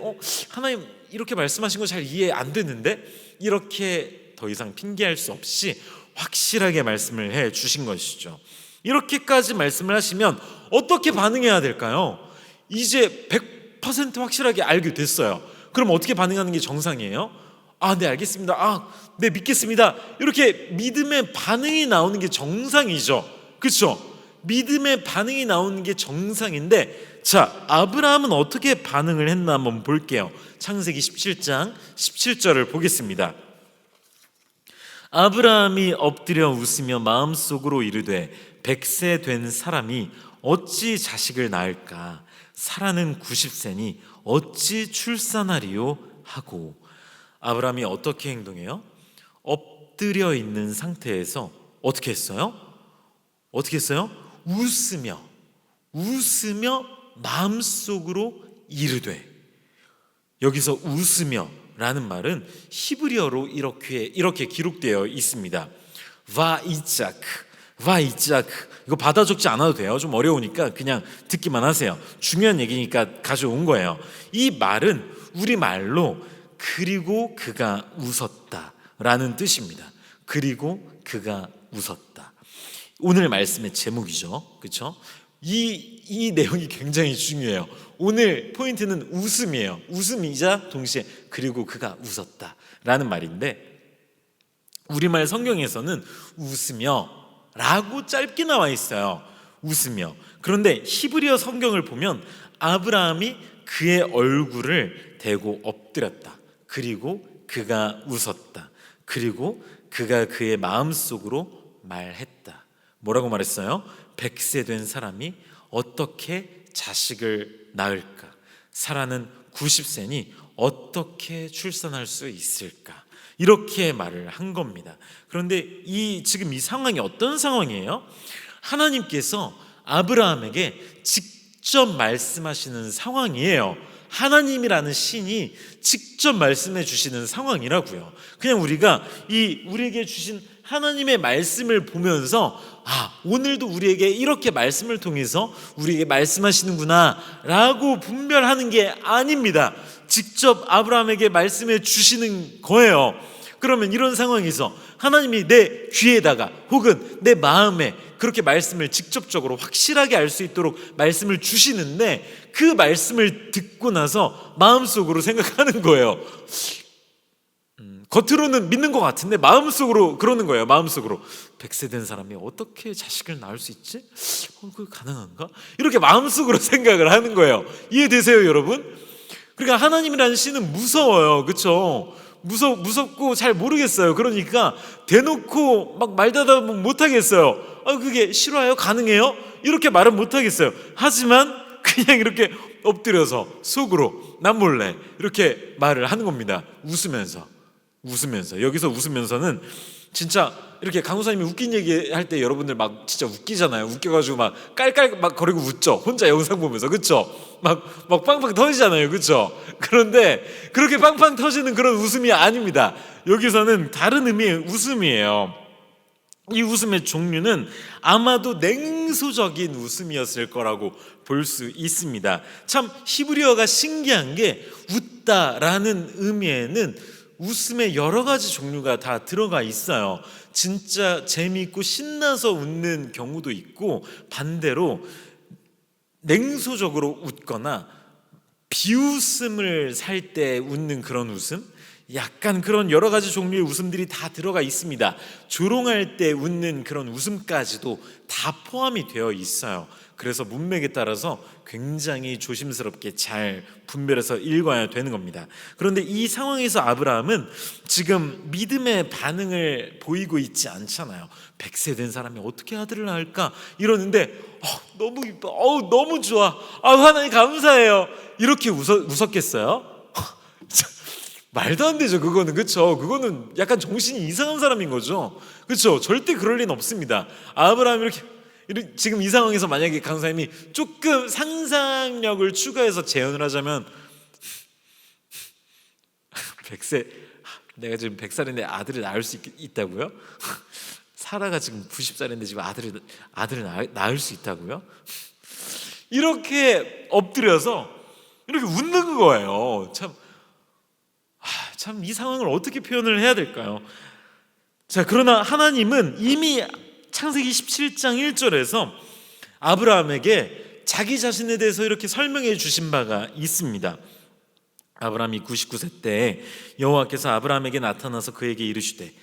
하나님 이렇게 말씀하신 거 잘 이해 안 되는데, 이렇게 더 이상 핑계할 수 없이 확실하게 말씀을 해 주신 것이죠. 이렇게까지 말씀을 하시면 어떻게 반응해야 될까요? 이제 100% 확실하게 알게 됐어요. 그럼 어떻게 반응하는 게 정상이에요? 네, 알겠습니다. 네, 믿겠습니다. 이렇게 믿음의 반응이 나오는 게 정상이죠. 그렇죠? 믿음의 반응이 나오는 게 정상인데, 자, 아브라함은 어떻게 반응을 했나 한번 볼게요. 창세기 17장 17절을 보겠습니다. 아브라함이 엎드려 웃으며 마음속으로 이르되 100세 된 사람이 어찌 자식을 낳을까? 사라는 90세니 어찌 출산하리요? 하고. 아브라함이 어떻게 행동해요? 엎드려 있는 상태에서 어떻게 했어요? 웃으며 마음속으로 이르되. 여기서 웃으며 라는 말은 히브리어로 이렇게 기록되어 있습니다. 바이자크. 이거 받아 적지 않아도 돼요. 좀 어려우니까 그냥 듣기만 하세요. 중요한 얘기니까 가져온 거예요. 이 말은 우리말로 그리고 그가 웃었다 라는 뜻입니다. 그리고 그가 웃었다. 오늘 말씀의 제목이죠. 그렇죠? 이 내용이 굉장히 중요해요. 오늘 포인트는 웃음이에요. 웃음이자 동시에 그리고 그가 웃었다 라는 말인데, 우리말 성경에서는 웃으며 라고 짧게 나와 있어요. 웃으며. 그런데 히브리어 성경을 보면 아브라함이 그의 얼굴을 대고 엎드렸다. 그리고 그가 웃었다. 그리고 그가 그의 마음속으로 말했다. 뭐라고 말했어요? 100세 된 사람이 어떻게 자식을 낳을까? 사라는 90세니 어떻게 출산할 수 있을까? 이렇게 말을 한 겁니다. 그런데 지금 이 상황이 어떤 상황이에요? 하나님께서 아브라함에게 직접 말씀하시는 상황이에요. 하나님이라는 신이 직접 말씀해 주시는 상황이라고요. 그냥 우리가 우리에게 주신 하나님의 말씀을 보면서 오늘도 우리에게 이렇게 말씀을 통해서 우리에게 말씀하시는구나 라고 분별하는 게 아닙니다. 직접 아브라함에게 말씀해 주시는 거예요. 그러면 이런 상황에서 하나님이 내 귀에다가 혹은 내 마음에 그렇게 말씀을 직접적으로 확실하게 알 수 있도록 말씀을 주시는데, 그 말씀을 듣고 나서 마음속으로 생각하는 거예요. 겉으로는 믿는 것 같은데 마음속으로 그러는 거예요. 마음속으로 100세 된 사람이 어떻게 자식을 낳을 수 있지? 그거 가능한가? 이렇게 마음속으로 생각을 하는 거예요. 이해되세요, 여러분? 그러니까 하나님이라는 신은 무서워요. 그렇죠? 무섭고 잘 모르겠어요. 그러니까 대놓고 막 말다다 못하겠어요. 그게 실화예요? 가능해요? 이렇게 말은 못하겠어요. 하지만 그냥 이렇게 엎드려서 속으로 남몰래 이렇게 말을 하는 겁니다. 웃으면서. 여기서 웃으면서는 진짜 이렇게 강호사님이 웃긴 얘기 할 때 여러분들 막 진짜 웃기잖아요. 웃겨가지고 막 깔깔 막 거리고 웃죠. 혼자 영상 보면서. 그쵸? 막 빵빵 터지잖아요. 그쵸? 그런데 그렇게 빵빵 터지는 그런 웃음이 아닙니다. 여기서는 다른 의미의 웃음이에요. 이 웃음의 종류는 아마도 냉소적인 웃음이었을 거라고 볼 수 있습니다. 참 히브리어가 신기한 게 웃다라는 의미에는 웃음의 여러 가지 종류가 다 들어가 있어요. 진짜 재미있고 신나서 웃는 경우도 있고, 반대로 냉소적으로 웃거나 비웃음을 살 때 웃는 그런 웃음, 약간 그런 여러 가지 종류의 웃음들이 다 들어가 있습니다. 조롱할 때 웃는 그런 웃음까지도 다 포함이 되어 있어요. 그래서 문맥에 따라서 굉장히 조심스럽게 잘 분별해서 읽어야 되는 겁니다. 그런데 이 상황에서 아브라함은 지금 믿음의 반응을 보이고 있지 않잖아요. 100세 된 사람이 어떻게 아들을 낳을까? 이러는데 너무 이뻐, 너무 좋아, 하나님 감사해요, 이렇게 웃었겠어요? 말도 안 되죠. 그거는. 그렇죠? 그거는 약간 정신이 이상한 사람인 거죠. 그렇죠? 절대 그럴 리는 없습니다. 아브라함이 이렇게 지금 이 상황에서 만약에 강사님이 조금 상상력을 추가해서 재현을 하자면 100세, 내가 지금 100살인데 아들을 낳을 수 있다고요? 사라가 지금 90살인데 지금 아들을 낳을 수 있다고요? 이렇게 엎드려서 이렇게 웃는 거예요. 참 이 상황을 어떻게 표현을 해야 될까요? 자, 그러나 하나님은 이미 창세기 17장 1절에서 아브라함에게 자기 자신에 대해서 이렇게 설명해 주신 바가 있습니다. 아브라함이 99세 때 여호와께서 아브라함에게 나타나서 그에게 이르시되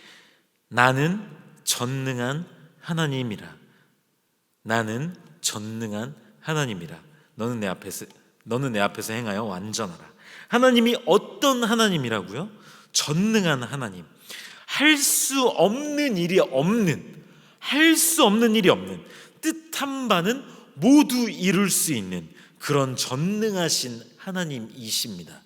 나는 전능한 하나님이라. 나는 전능한 하나님이라. 너는 내 앞에서 행하여 완전하라. 하나님이 어떤 하나님이라고요? 전능한 하나님. 할 수 없는 일이 없는, 뜻한 바는 모두 이룰 수 있는 그런 전능하신 하나님이십니다.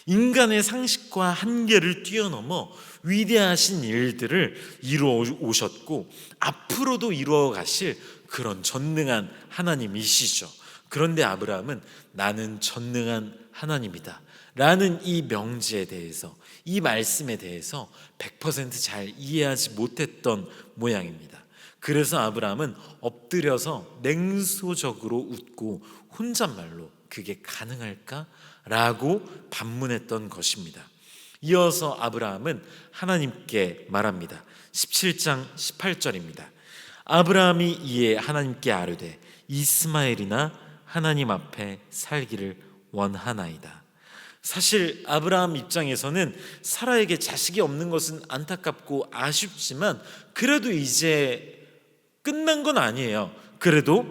인간의 상식과 한계를 뛰어넘어 위대하신 일들을 이루어 오셨고 앞으로도 이루어 가실 그런 전능한 하나님이시죠. 그런데 아브라함은 나는 전능한 하나님이다 라는 이 명제에 대해서, 이 말씀에 대해서 100%잘 이해하지 못했던 모양입니다. 그래서 아브라함은 엎드려서 냉소적으로 웃고 혼잣말로 그게 가능할까? 라고 반문했던 것입니다. 이어서 아브라함은 하나님께 말합니다. 17장 18절입니다. 아브라함이 이에 하나님께 아뢰되 이스마엘이나 하나님 앞에 살기를 원하나이다. 사실 아브라함 입장에서는 사라에게 자식이 없는 것은 안타깝고 아쉽지만 그래도 이제 끝난 건 아니에요. 그래도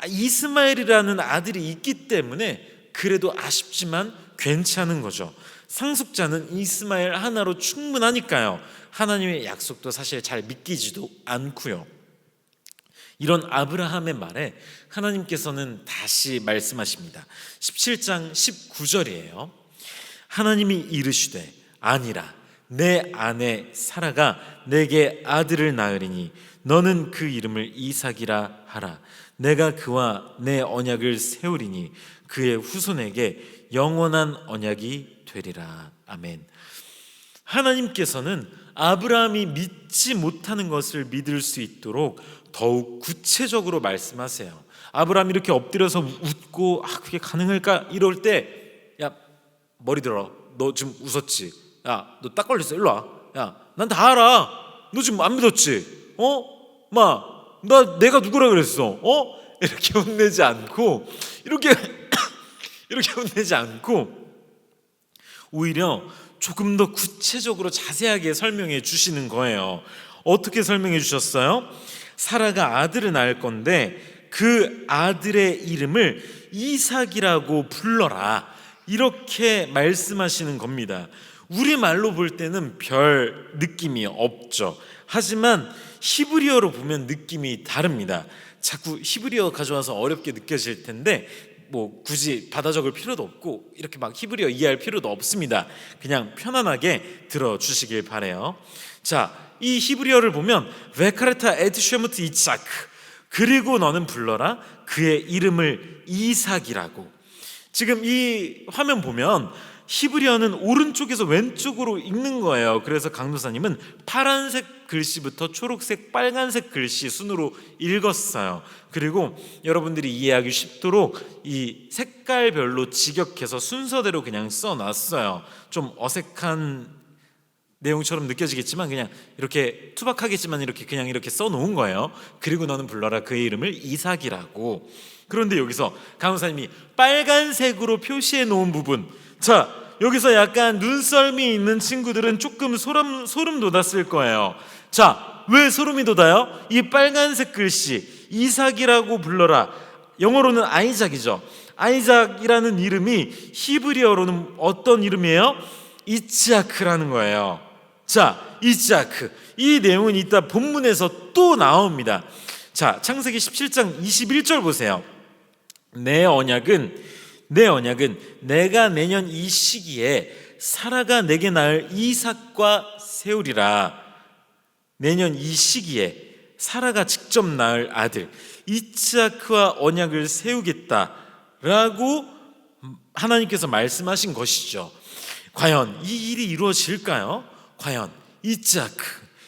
이스마엘이라는 아들이 있기 때문에 그래도 아쉽지만 괜찮은 거죠. 상속자는 이스마엘 하나로 충분하니까요. 하나님의 약속도 사실 잘 믿기지도 않고요. 이런 아브라함의 말에 하나님께서는 다시 말씀하십니다. 17장 19절이에요. 하나님이 이르시되 아니라 내 아내 사라가 내게 아들을 낳으리니 너는 그 이름을 이삭이라 하라. 내가 그와 내 언약을 세우리니 그의 후손에게 영원한 언약이 되리라. 아멘. 하나님께서는 아브라함이 믿지 못하는 것을 믿을 수 있도록 더욱 구체적으로 말씀하세요. 아브라함이 이렇게 엎드려서 웃고 그게 가능할까? 이럴 때 야 머리 들어. 너 지금 웃었지? 야 너 딱 걸렸어. 일로 와. 야 난 다 알아. 너 지금 안 믿었지? 나 내가 누구라 그랬어? 이렇게 혼내지 않고 이렇게 혼내지 않고 오히려 조금 더 구체적으로 자세하게 설명해 주시는 거예요. 어떻게 설명해 주셨어요? 사라가 아들을 낳을 건데 그 아들의 이름을 이삭이라고 불러라. 이렇게 말씀하시는 겁니다. 우리말로 볼 때는 별 느낌이 없죠. 하지만 히브리어로 보면 느낌이 다릅니다. 자꾸 히브리어 가져와서 어렵게 느껴질 텐데 뭐 굳이 받아 적을 필요도 없고 이렇게 막 히브리어 이해할 필요도 없습니다. 그냥 편안하게 들어주시길 바래요. 자, 이 히브리어를 보면 베카레타 에드쉐무트 이차크, 그리고 너는 불러라 그의 이름을 이삭이라고. 지금 이 화면 보면 히브리어는 오른쪽에서 왼쪽으로 읽는 거예요. 그래서 강도사님은 파란색 글씨부터 초록색, 빨간색 글씨 순으로 읽었어요. 그리고 여러분들이 이해하기 쉽도록 이 색깔별로 직역해서 순서대로 그냥 써놨어요. 좀 어색한 내용처럼 느껴지겠지만 그냥 이렇게 투박하겠지만 그냥 이렇게 써놓은 거예요. 그리고 너는 불러라 그의 이름을 이삭이라고. 그런데 여기서 강도사님이 빨간색으로 표시해 놓은 부분, 자 여기서 약간 눈썰미 있는 친구들은 조금 소름 돋았을 거예요. 자, 왜 소름이 돋아요? 이 빨간색 글씨 이삭이라고 불러라, 영어로는 아이작이죠. 아이작이라는 이름이 히브리어로는 어떤 이름이에요? 이츠하크라는 거예요. 자, 이츠하크, 이 내용은 이따 본문에서 또 나옵니다. 자, 창세기 17장 21절 보세요. 내 언약은 내가 내년 이 시기에 사라가 내게 낳을 이삭과 세우리라. 내년 이 시기에 사라가 직접 낳을 아들 이츠하크와 언약을 세우겠다라고 하나님께서 말씀하신 것이죠. 과연 이 일이 이루어질까요? 과연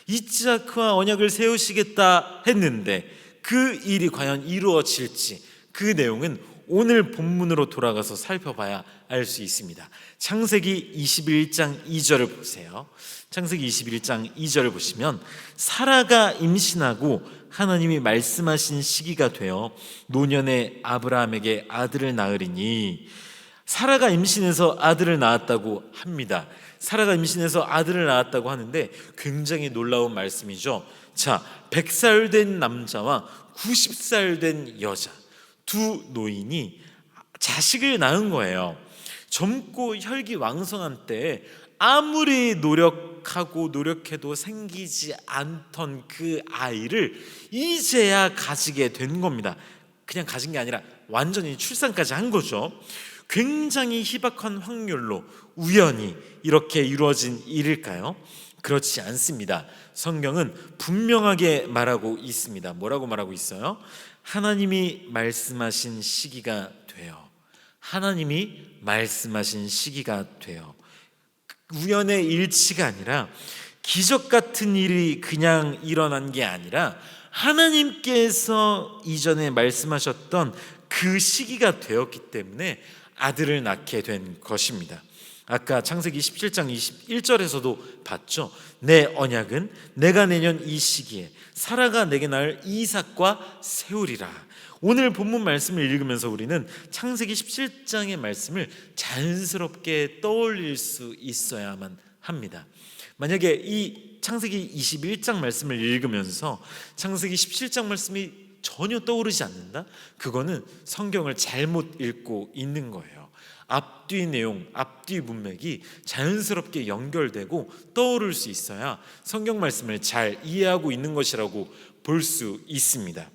이츠하크와 언약을 세우시겠다 했는데 그 일이 과연 이루어질지, 그 내용은 오늘 본문으로 돌아가서 살펴봐야 알 수 있습니다. 창세기 21장 2절을 보세요. 창세기 21장 2절을 보시면 사라가 임신하고 하나님이 말씀하신 시기가 되어 노년에 아브라함에게 아들을 낳으리니 사라가 임신해서 아들을 낳았다고 합니다. 사라가 임신해서 아들을 낳았다고 하는데 굉장히 놀라운 말씀이죠. 자, 100살 된 남자와 90살 된 여자, 두 노인이 자식을 낳은 거예요. 젊고 혈기왕성한 때에 아무리 노력하고 노력해도 생기지 않던 그 아이를 이제야 가지게 된 겁니다. 그냥 가진 게 아니라 완전히 출산까지 한 거죠. 굉장히 희박한 확률로 우연히 이렇게 이루어진 일일까요? 그렇지 않습니다. 성경은 분명하게 말하고 있습니다. 뭐라고 말하고 있어요? 하나님이 말씀하신 시기가 돼요. 하나님이 말씀하신 시기가 돼요. 우연의 일치가 아니라 기적 같은 일이 그냥 일어난 게 아니라 하나님께서 이전에 말씀하셨던 그 시기가 되었기 때문에 아들을 낳게 된 것입니다. 아까 창세기 17장 21절에서도 봤죠. 내 언약은 내가 내년 이 시기에 사라가 내게 낳을 이삭과 세우리라. 오늘 본문 말씀을 읽으면서 우리는 창세기 17장의 말씀을 자연스럽게 떠올릴 수 있어야만 합니다. 만약에 이 창세기 21장 말씀을 읽으면서 창세기 17장 말씀이 전혀 떠오르지 않는다? 그거는 성경을 잘못 읽고 있는 거예요. 앞뒤 내용, 앞뒤 문맥이 자연스럽게 연결되고 떠오를 수 있어야 성경 말씀을 잘 이해하고 있는 것이라고 볼 수 있습니다.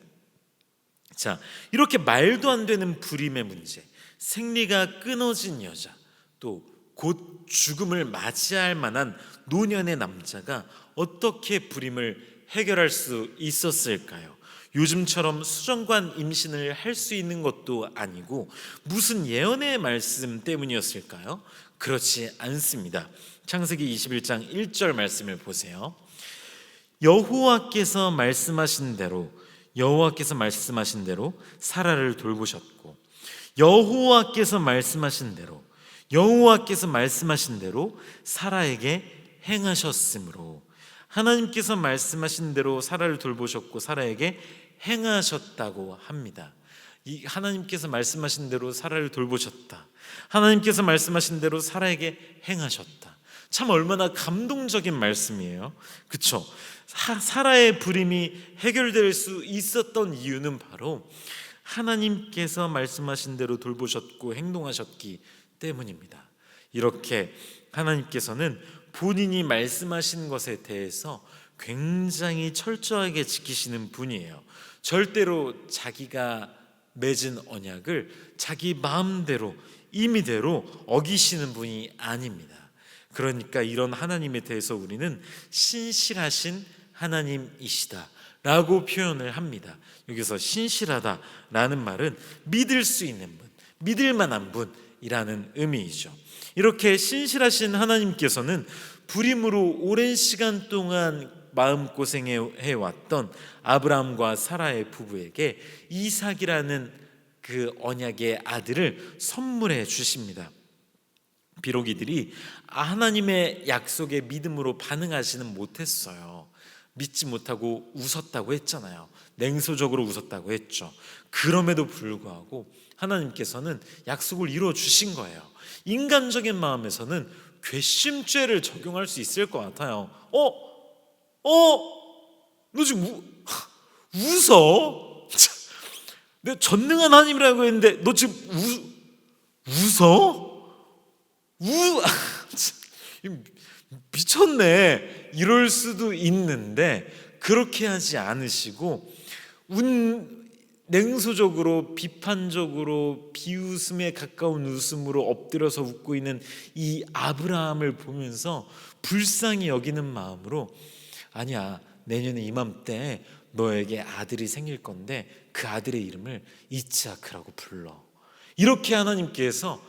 자, 이렇게 말도 안 되는 불임의 문제, 생리가 끊어진 여자, 또 곧 죽음을 맞이할 만한 노년의 남자가 어떻게 불임을 해결할 수 있었을까요? 요즘처럼 수정관 임신을 할 수 있는 것도 아니고 무슨 예언의 말씀 때문이었을까요? 그렇지 않습니다. 창세기 21장 1절 말씀을 보세요. 여호와께서 말씀하신 대로 사라를 돌보셨고 여호와께서 말씀하신 대로 사라에게 행하셨으므로, 하나님께서 말씀하신 대로 사라를 돌보셨고 사라에게 행하셨다고 합니다. 이 하나님께서 말씀하신 대로 사라를 돌보셨다, 하나님께서 말씀하신 대로 사라에게 행하셨다. 참 얼마나 감동적인 말씀이에요. 그렇죠? 사라의 불임이 해결될 수 있었던 이유는 바로 하나님께서 말씀하신 대로 돌보셨고 행동하셨기 때문입니다. 이렇게 하나님께서는 본인이 말씀하신 것에 대해서 굉장히 철저하게 지키시는 분이에요. 절대로 자기가 맺은 언약을 자기 마음대로 임의대로 어기시는 분이 아닙니다. 그러니까 이런 하나님에 대해서 우리는 신실하신 하나님이시다 라고 표현을 합니다. 여기서 신실하다라는 말은 믿을 수 있는 분, 믿을 만한 분이라는 의미이죠. 이렇게 신실하신 하나님께서는 불임으로 오랜 시간 동안 마음고생해 왔던 아브라함과 사라의 부부에게 이삭이라는 그 언약의 아들을 선물해 주십니다. 비록 이들이 하나님의 약속에 믿음으로 반응하지는 못했어요. 믿지 못하고 웃었다고 했잖아요. 냉소적으로 웃었다고 했죠. 그럼에도 불구하고 하나님께서는 약속을 이루어 주신 거예요. 인간적인 마음에서는 괘씸죄를 적용할 수 있을 것 같아요. 너 지금 웃어? 내가 전능한 하나님이라고 했는데 너 지금 웃어? 미쳤네. 이럴 수도 있는데 그렇게 하지 않으시고 냉소적으로 비판적으로 비웃음에 가까운 웃음으로 엎드려서 웃고 있는 이 아브라함을 보면서 불쌍히 여기는 마음으로, 아니야, 내년에 이맘때 너에게 아들이 생길 건데 그 아들의 이름을 이츠하크라고 불러. 이렇게 하나님께서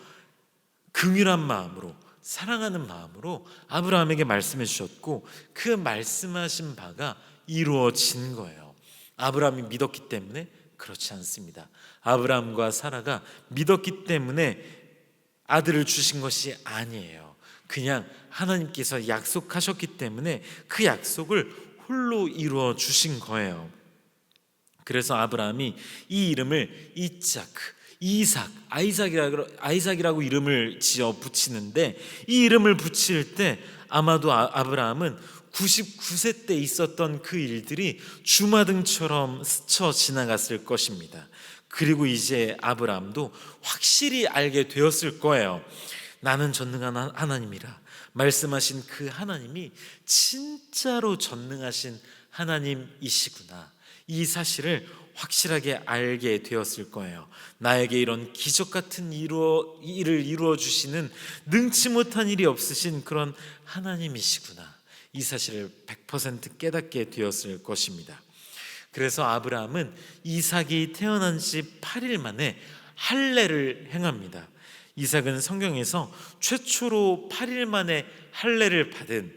긍휼한 마음으로, 사랑하는 마음으로 아브라함에게 말씀해 주셨고 그 말씀하신 바가 이루어진 거예요. 아브라함이 믿었기 때문에? 그렇지 않습니다. 아브라함과 사라가 믿었기 때문에 아들을 주신 것이 아니에요. 그냥 하나님께서 약속하셨기 때문에 그 약속을 홀로 이루어 주신 거예요. 그래서 아브라함이 이 이름을 이츠하크, 이삭, 아이삭이라고 이름을 지어 붙이는데, 이 이름을 붙일 때 아마도 아브라함은 99세 때 있었던 그 일들이 주마등처럼 스쳐 지나갔을 것입니다. 그리고 이제 아브라함도 확실히 알게 되었을 거예요. 나는 전능한 하나님이라 말씀하신 그 하나님이 진짜로 전능하신 하나님이시구나, 이 사실을 확실하게 알게 되었을 거예요. 나에게 이런 기적 같은 일을 이루어 주시는 능치 못한 일이 없으신 그런 하나님이시구나, 이 사실을 100% 깨닫게 되었을 것입니다. 그래서 아브라함은 이삭이 태어난 지 8일 만에 할례를 행합니다. 이삭은 성경에서 최초로 8일 만에 할례를 받은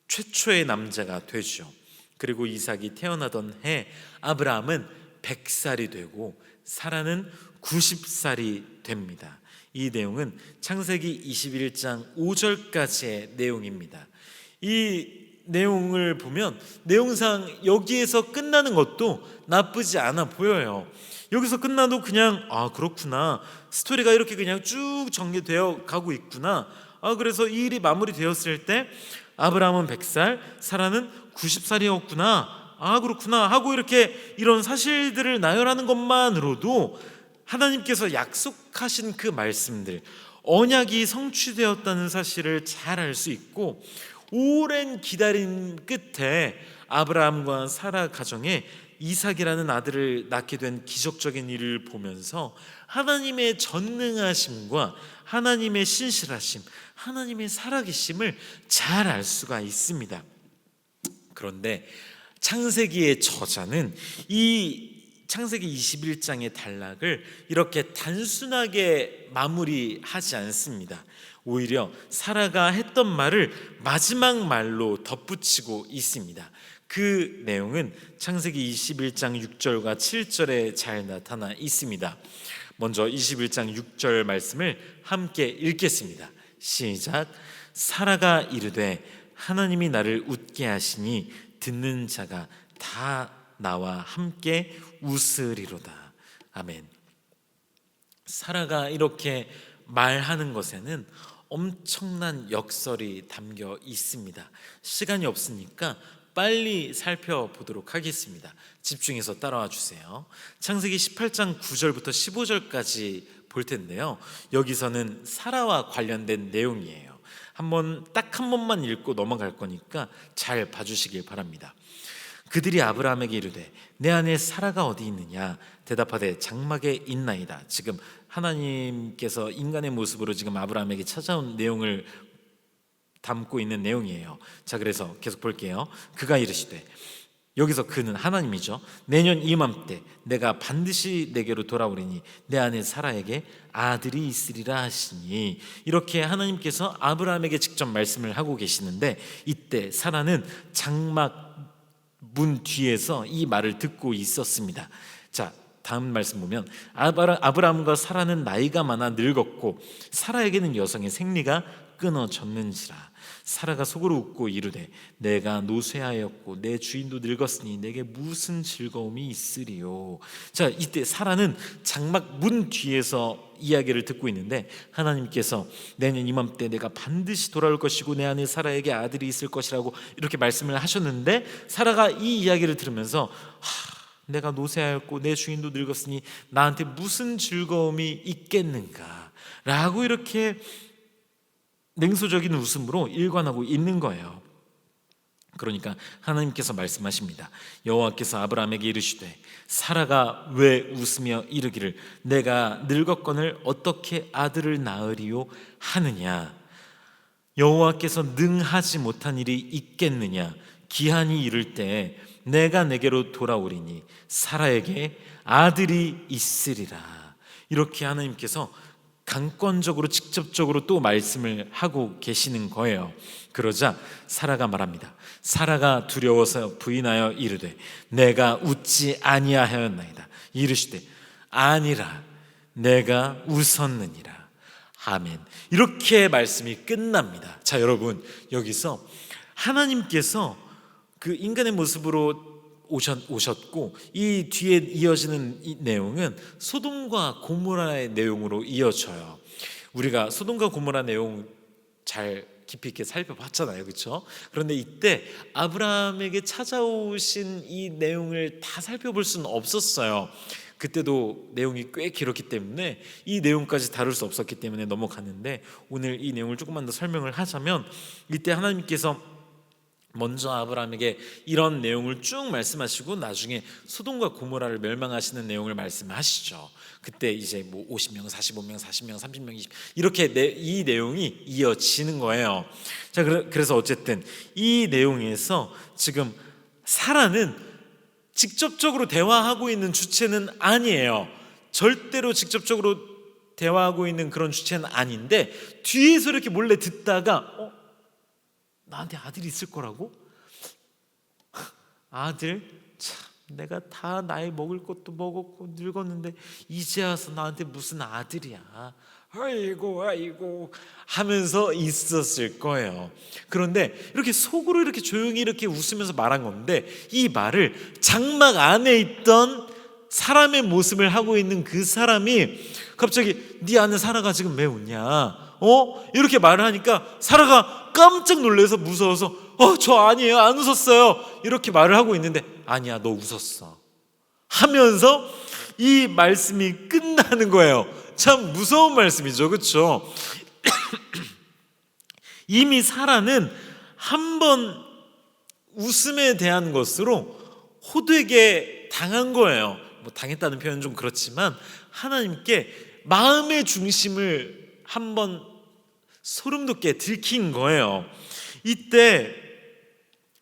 최초의 남자가 되죠. 그리고 이삭이 태어나던 해 아브라함은 100살이 되고 사라는 90살이 됩니다. 이 내용은 창세기 21장 5절까지의 내용입니다. 이 내용을 보면 내용상 여기에서 끝나는 것도 나쁘지 않아 보여요. 여기서 끝나도 그냥 그렇구나, 스토리가 이렇게 그냥 쭉 전개되어 가고 있구나. 그래서 이 일이 마무리되었을 때 아브라함은 100살, 사라는 90살이었구나, 그렇구나 하고 이렇게 이런 사실들을 나열하는 것만으로도 하나님께서 약속하신 그 말씀들, 언약이 성취되었다는 사실을 잘 알 수 있고, 오랜 기다림 끝에 아브라함과 사라 가정에 이삭이라는 아들을 낳게 된 기적적인 일을 보면서 하나님의 전능하심과 하나님의 신실하심, 하나님의 살아계심을 잘 알 수가 있습니다. 그런데 창세기의 저자는 이 창세기 21장의 단락을 이렇게 단순하게 마무리하지 않습니다. 오히려 사라가 했던 말을 마지막 말로 덧붙이고 있습니다. 그 내용은 창세기 21장 6절과 7절에 잘 나타나 있습니다. 먼저 21장 6절 말씀을 함께 읽겠습니다. 시작. 사라가 이르되 하나님이 나를 웃게 하시니 듣는 자가 다 나와 함께 웃으리로다. 아멘. 사라가 이렇게 말하는 것에는 엄청난 역설이 담겨 있습니다. 시간이 없으니까 빨리 살펴보도록 하겠습니다. 집중해서 따라와 주세요. 창세기 18장 9절부터 15절까지 볼 텐데요, 여기서는 사라와 관련된 내용이에요. 딱 한 번만 읽고 넘어갈 거니까 잘 봐주시길 바랍니다. 그들이 아브라함에게 이르되 내 아내 사라가 어디 있느냐? 대답하되 장막에 있나이다. 지금 하나님께서 인간의 모습으로 지금 아브라함에게 찾아온 내용을 담고 있는 내용이에요. 자, 그래서 계속 볼게요. 그가 이르시되, 여기서 그는 하나님이죠. 내년 이맘때 내가 반드시 내게로 돌아오리니 내 아내 사라에게 아들이 있으리라 하시니, 이렇게 하나님께서 아브라함에게 직접 말씀을 하고 계시는데, 이때 사라는 장막 문 뒤에서 이 말을 듣고 있었습니다. 자, 다음 말씀 보면 아브라함과 사라는 나이가 많아 늙었고 사라에게는 여성의 생리가 끊어졌는지라. 사라가 속으로 웃고 이르되 내가 노쇠하였고 내 주인도 늙었으니 내게 무슨 즐거움이 있으리요. 자, 이때 사라는 장막 문 뒤에서 이야기를 듣고 있는데, 하나님께서 내년 이맘때 내가 반드시 돌아올 것이고 내 아내 사라에게 아들이 있을 것이라고 이렇게 말씀을 하셨는데, 사라가 이 이야기를 들으면서 내가 노쇠하였고 내 주인도 늙었으니 나한테 무슨 즐거움이 있겠는가 라고 이렇게 냉소적인 웃음으로 일관하고 있는 거예요. 그러니까 하나님께서 말씀하십니다. 여호와께서 아브라함에게 이르시되 사라가 왜 웃으며 이르기를 내가 늙었거늘 어떻게 아들을 낳으리요 하느냐? 여호와께서 능하지 못한 일이 있겠느냐? 기한이 이를 때 내가 내게로 돌아오리니 사라에게 아들이 있으리라. 이렇게 하나님께서 강권적으로 직접적으로 또 말씀을 하고 계시는 거예요. 그러자 사라가 말합니다. 사라가 두려워서 부인하여 이르되 내가 웃지 아니하였나이다. 이르시되 아니라 내가 웃었느니라. 아멘. 이렇게 말씀이 끝납니다. 자, 여러분, 여기서 하나님께서 그 인간의 모습으로 오셨고, 이 뒤에 이어지는 이 내용은 소돔과 고모라의 내용으로 이어져요. 우리가 소돔과 고모라 내용 잘 깊이 있게 살펴봤잖아요, 그렇죠? 그런데 이때 아브라함에게 찾아오신 이 내용을 다 살펴볼 수는 없었어요. 그때도 내용이 꽤 길었기 때문에 이 내용까지 다룰 수 없었기 때문에 넘어갔는데, 오늘 이 내용을 조금만 더 설명을 하자면, 이때 하나님께서 먼저 아브라함에게 이런 내용을 쭉 말씀하시고 나중에 소돔과 고모라를 멸망하시는 내용을 말씀하시죠. 그때 이제 뭐 50명, 45명, 40명, 30명, 20 이렇게 이 내용이 이어지는 거예요. 자, 그래서 어쨌든 이 내용에서 지금 사라는 직접적으로 대화하고 있는 주체는 아니에요. 절대로 직접적으로 대화하고 있는 그런 주체는 아닌데, 뒤에서 이렇게 몰래 듣다가 나한테 아들이 있을 거라고? 아들? 참, 내가 다 나이 먹을 것도 먹었고 늙었는데 이제 와서 나한테 무슨 아들이야? 아이고 하면서 있었을 거예요. 그런데 이렇게 속으로 이렇게 조용히 이렇게 웃으면서 말한 건데, 이 말을 장막 안에 있던 사람의 모습을 하고 있는 그 사람이 갑자기 네 아내 사라가 지금 왜 웃냐? 이렇게 말을 하니까 사라가 깜짝 놀라서 무서워서 저 아니에요, 안 웃었어요, 이렇게 말을 하고 있는데, 아니야, 너 웃었어 하면서 이 말씀이 끝나는 거예요. 참 무서운 말씀이죠, 그렇죠? 이미 사라는 한 번 웃음에 대한 것으로 호되게 당한 거예요. 뭐 당했다는 표현은 좀 그렇지만 하나님께 마음의 중심을 한번 소름 돋게 들킨 거예요. 이때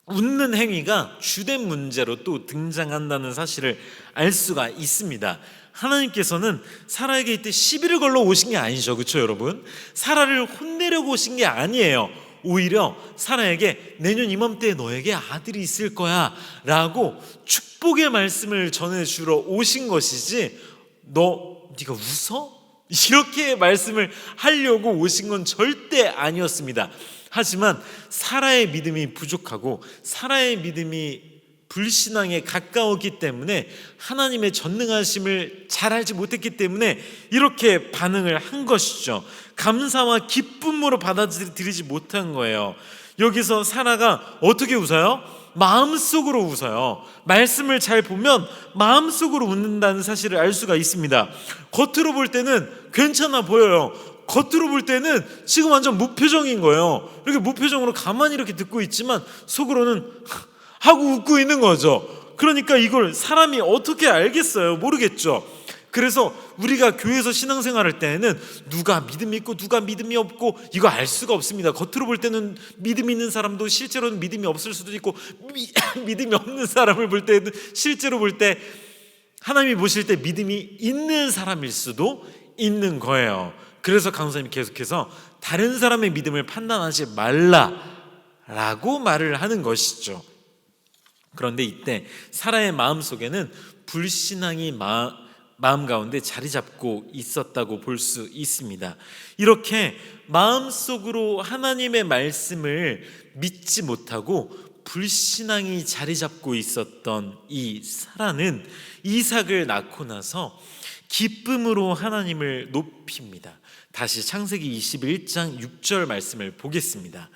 웃는 행위가 주된 문제로 또 등장한다는 사실을 알 수가 있습니다. 하나님께서는 사라에게 이때 시비를 걸러 오신 게 아니죠, 그렇죠 여러분? 사라를 혼내려고 오신 게 아니에요. 오히려 사라에게 내년 이맘때에 너에게 아들이 있을 거야 라고 축복의 말씀을 전해주러 오신 것이지, 네가 웃어? 이렇게 말씀을 하려고 오신 건 절대 아니었습니다. 하지만 사라의 믿음이 부족하고 사라의 믿음이 불신앙에 가까웠기 때문에, 하나님의 전능하심을 잘 알지 못했기 때문에 이렇게 반응을 한 것이죠. 감사와 기쁨으로 받아들이지 못한 거예요. 여기서 사라가 어떻게 웃어요? 마음속으로 웃어요. 말씀을 잘 보면 마음속으로 웃는다는 사실을 알 수가 있습니다. 겉으로 볼 때는 괜찮아 보여요. 겉으로 볼 때는 지금 완전 무표정인 거예요. 이렇게 무표정으로 가만히 이렇게 듣고 있지만 속으로는 하고 웃고 있는 거죠. 그러니까 이걸 사람이 어떻게 알겠어요? 모르겠죠. 그래서 우리가 교회에서 신앙생활할 때에는 누가 믿음이 있고 누가 믿음이 없고 이거 알 수가 없습니다. 겉으로 볼 때는 믿음이 있는 사람도 실제로는 믿음이 없을 수도 있고, 믿음이 없는 사람을 볼 때는 실제로 볼 때, 하나님이 보실 때 믿음이 있는 사람일 수도 있는 거예요. 그래서 강사님이 계속해서 다른 사람의 믿음을 판단하지 말라라고 말을 하는 것이죠. 그런데 이때 사라의 마음속에는 불신앙이 마음 가운데 자리 잡고 있었다고 볼 수 있습니다. 이렇게 마음속으로 하나님의 말씀을 믿지 못하고 불신앙이 자리 잡고 있었던 이 사라는 이삭을 낳고 나서 기쁨으로 하나님을 높입니다. 다시 창세기 21장 6절 말씀을 보겠습니다.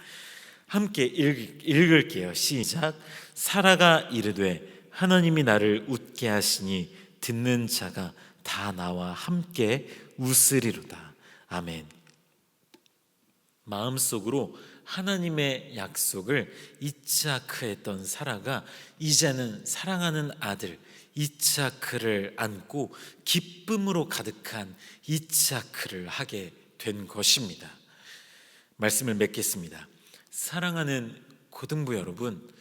함께 읽을게요. 시작. 사라가 이르되 하나님이 나를 웃게 하시니 듣는 자가 다 나와 함께 웃으리로다. 아멘. 마음속으로 하나님의 약속을 이츠하크했던 사라가 이제는 사랑하는 아들 이츠하크를 안고 기쁨으로 가득한 이츠하크를 하게 된 것입니다. 말씀을 맺겠습니다. 사랑하는 고등부 여러분,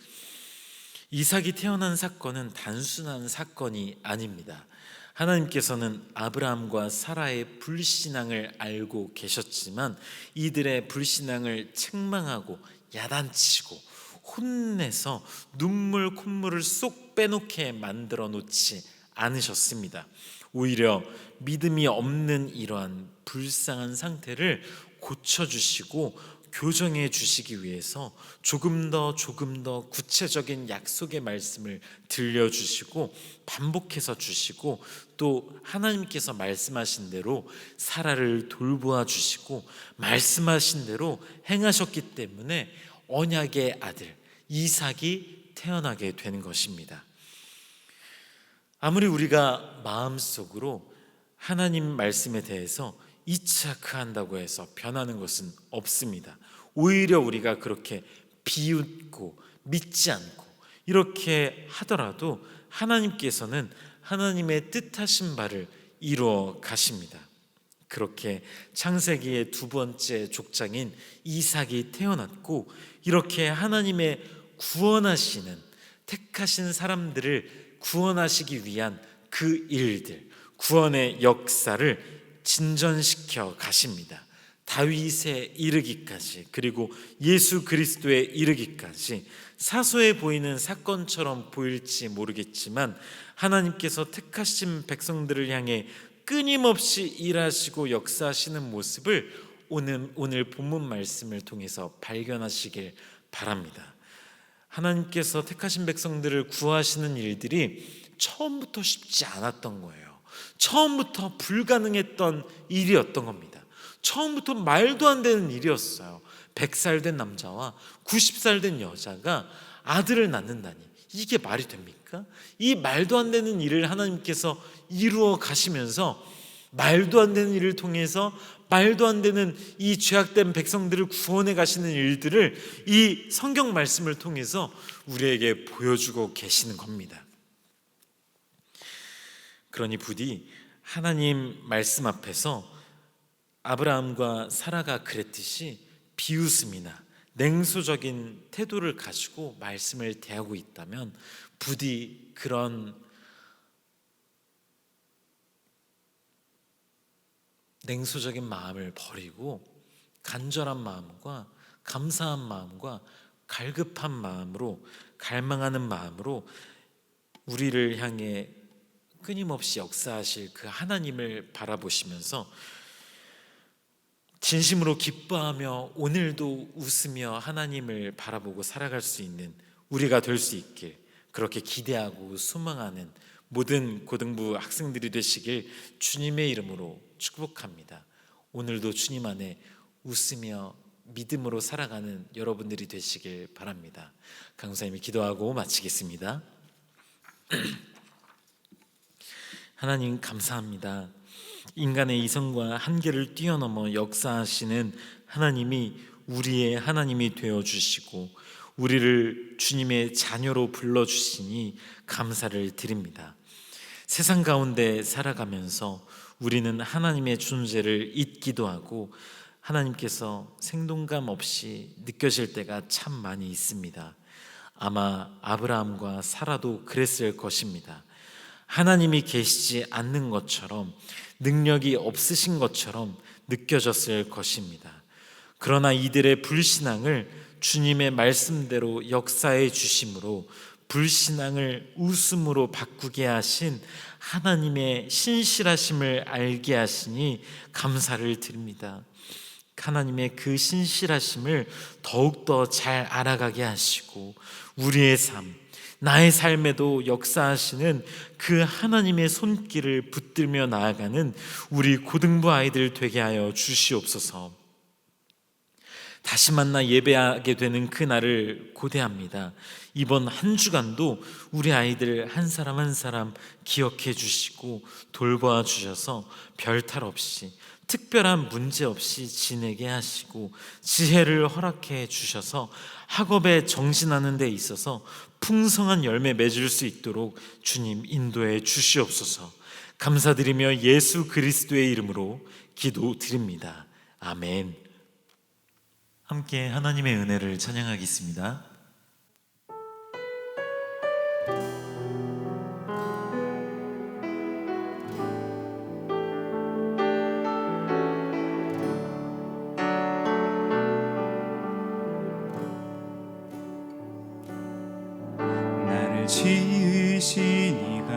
이삭이 태어난 사건은 단순한 사건이 아닙니다. 하나님께서는 아브라함과 사라의 불신앙을 알고 계셨지만 이들의 불신앙을 책망하고 야단치고 혼내서 눈물 콧물을 쏙 빼놓게 만들어 놓지 않으셨습니다. 오히려 믿음이 없는 이러한 불쌍한 상태를 고쳐주시고 교정해 주시기 위해서 조금 더 구체적인 약속의 말씀을 들려주시고 반복해서 주시고, 또 하나님께서 말씀하신 대로 사라를 돌보아 주시고 말씀하신 대로 행하셨기 때문에 언약의 아들 이삭이 태어나게 되는 것입니다. 아무리 우리가 마음속으로 하나님 말씀에 대해서 이착한다고 해서 변하는 것은 없습니다. 오히려 우리가 그렇게 비웃고 믿지 않고 이렇게 하더라도 하나님께서는 하나님의 뜻하신 바를 이루어 가십니다. 그렇게 창세기의 두 번째 족장인 이삭이 태어났고, 이렇게 하나님의 구원하시는 택하신 사람들을 구원하시기 위한 그 일들, 구원의 역사를 진전시켜 가십니다. 다윗에 이르기까지, 그리고 예수 그리스도에 이르기까지 사소해 보이는 사건처럼 보일지 모르겠지만 하나님께서 택하신 백성들을 향해 끊임없이 일하시고 역사하시는 모습을 오늘 본문 말씀을 통해서 발견하시길 바랍니다. 하나님께서 택하신 백성들을 구하시는 일들이 처음부터 쉽지 않았던 거예요. 처음부터 불가능했던 일이었던 겁니다. 처음부터 말도 안 되는 일이었어요. 100살 된 남자와 90살 된 여자가 아들을 낳는다니, 이게 말이 됩니까? 이 말도 안 되는 일을 하나님께서 이루어 가시면서 말도 안 되는 일을 통해서 말도 안 되는 이 죄악된 백성들을 구원해 가시는 일들을 이 성경 말씀을 통해서 우리에게 보여주고 계시는 겁니다. 그러니 부디 하나님 말씀 앞에서 아브라함과 사라가 그랬듯이 비웃음이나 냉소적인 태도를 가지고 말씀을 대하고 있다면 부디 그런 냉소적인 마음을 버리고 간절한 마음과 감사한 마음과 갈급한 마음으로, 갈망하는 마음으로 우리를 향해 끊임없이 역사하실 그 하나님을 바라보시면서 진심으로 기뻐하며 오늘도 웃으며 하나님을 바라보고 살아갈 수 있는 우리가 될 수 있길, 그렇게 기대하고 소망하는 모든 고등부 학생들이 되시길 주님의 이름으로 축복합니다. 오늘도 주님 안에 웃으며 믿음으로 살아가는 여러분들이 되시길 바랍니다. 강사님이 기도하고 마치겠습니다. 하나님 감사합니다. 인간의 이성과 한계를 뛰어넘어 역사하시는 하나님이 우리의 하나님이 되어주시고 우리를 주님의 자녀로 불러주시니 감사를 드립니다. 세상 가운데 살아가면서 우리는 하나님의 존재를 잊기도 하고 하나님께서 생동감 없이 느껴질 때가 참 많이 있습니다. 아마 아브라함과 사라도 그랬을 것입니다. 하나님이 계시지 않는 것처럼, 능력이 없으신 것처럼 느껴졌을 것입니다. 그러나 이들의 불신앙을 주님의 말씀대로 역사해 주심으로 불신앙을 웃음으로 바꾸게 하신 하나님의 신실하심을 알게 하시니 감사를 드립니다. 하나님의 그 신실하심을 더욱더 잘 알아가게 하시고 우리의 삶, 나의 삶에도 역사하시는 그 하나님의 손길을 붙들며 나아가는 우리 고등부 아이들 되게 하여 주시옵소서. 다시 만나 예배하게 되는 그날을 고대합니다. 이번 한 주간도 우리 아이들 한 사람 한 사람 기억해 주시고 돌보아 주셔서 별탈 없이, 특별한 문제 없이 지내게 하시고 지혜를 허락해 주셔서 학업에 정진하는 데 있어서 풍성한 열매 맺을 수 있도록 주님 인도해 주시옵소서. 감사드리며 예수 그리스도의 이름으로 기도드립니다. 아멘. 함께 하나님의 은혜를 찬양하겠습니다. 나를 지으신 이가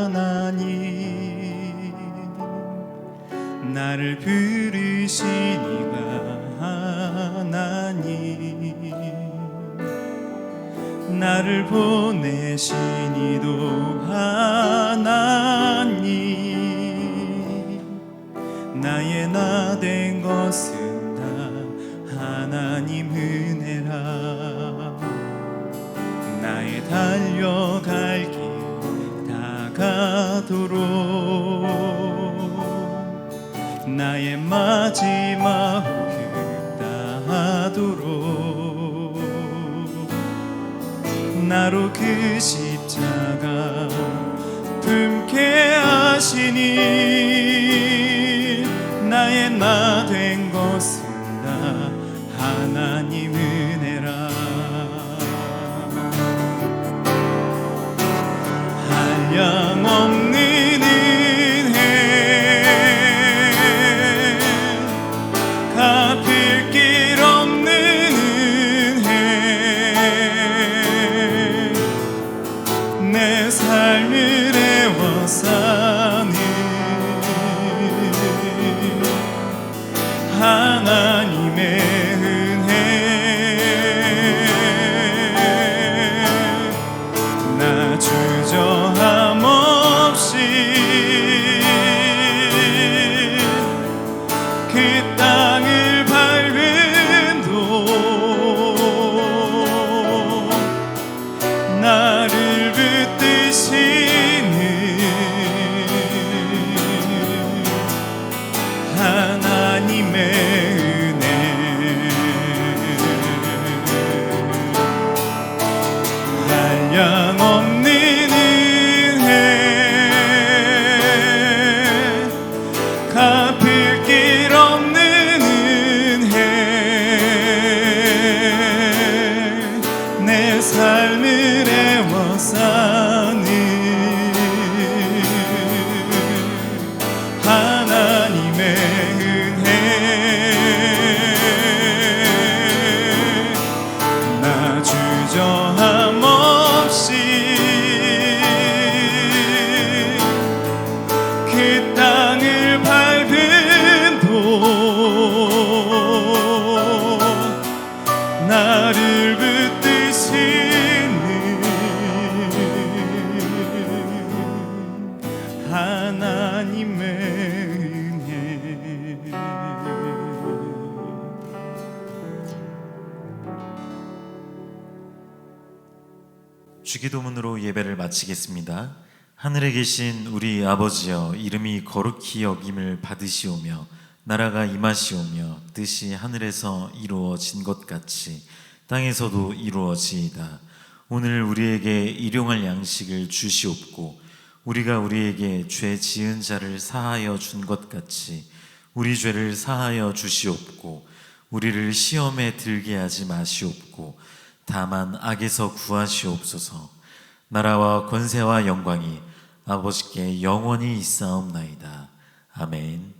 하나님, 나를 부르신 이가 하나님, 나를 보내신 이도 하나님, 나의 나 된 것은 다 하나님 은혜라. 나의 달려갈 길 다가도록, 나의 마지막 호흡 다하도록, 나로 그 십자가 품게 하시니, 나의 나 된 것은 다 하나님 은혜라. 한량없는 은혜, 갚을 길 없는 은혜, 내 삶을 애워싸는 하나님의 은혜, 나 주저함 없이 그 땅을 밟은 도, 나를 붙드시는 하나님의 은혜, 한량없는 은혜, 갚을 길 없는 은혜, 내 삶을 애워싸는 하나님의 은혜, 나 주저함 없이 그 땅을 밟은 도, 나를 붙드시는 하나님의 은혜. 주기도문으로 예배를 마치겠습니다. 하늘에 계신 우리 아버지여, 이름이 거룩히 여김을 받으시오며 나라가 임하시오며 뜻이 하늘에서 이루어진 것 같이 땅에서도 이루어지이다. 오늘 우리에게 일용할 양식을 주시옵고 우리가 우리에게 죄 지은 자를 사하여 준 것 같이 우리 죄를 사하여 주시옵고 우리를 시험에 들게 하지 마시옵고 다만 악에서 구하시옵소서. 나라와 권세와 영광이 아버지께 영원히 있사옵나이다. 아멘.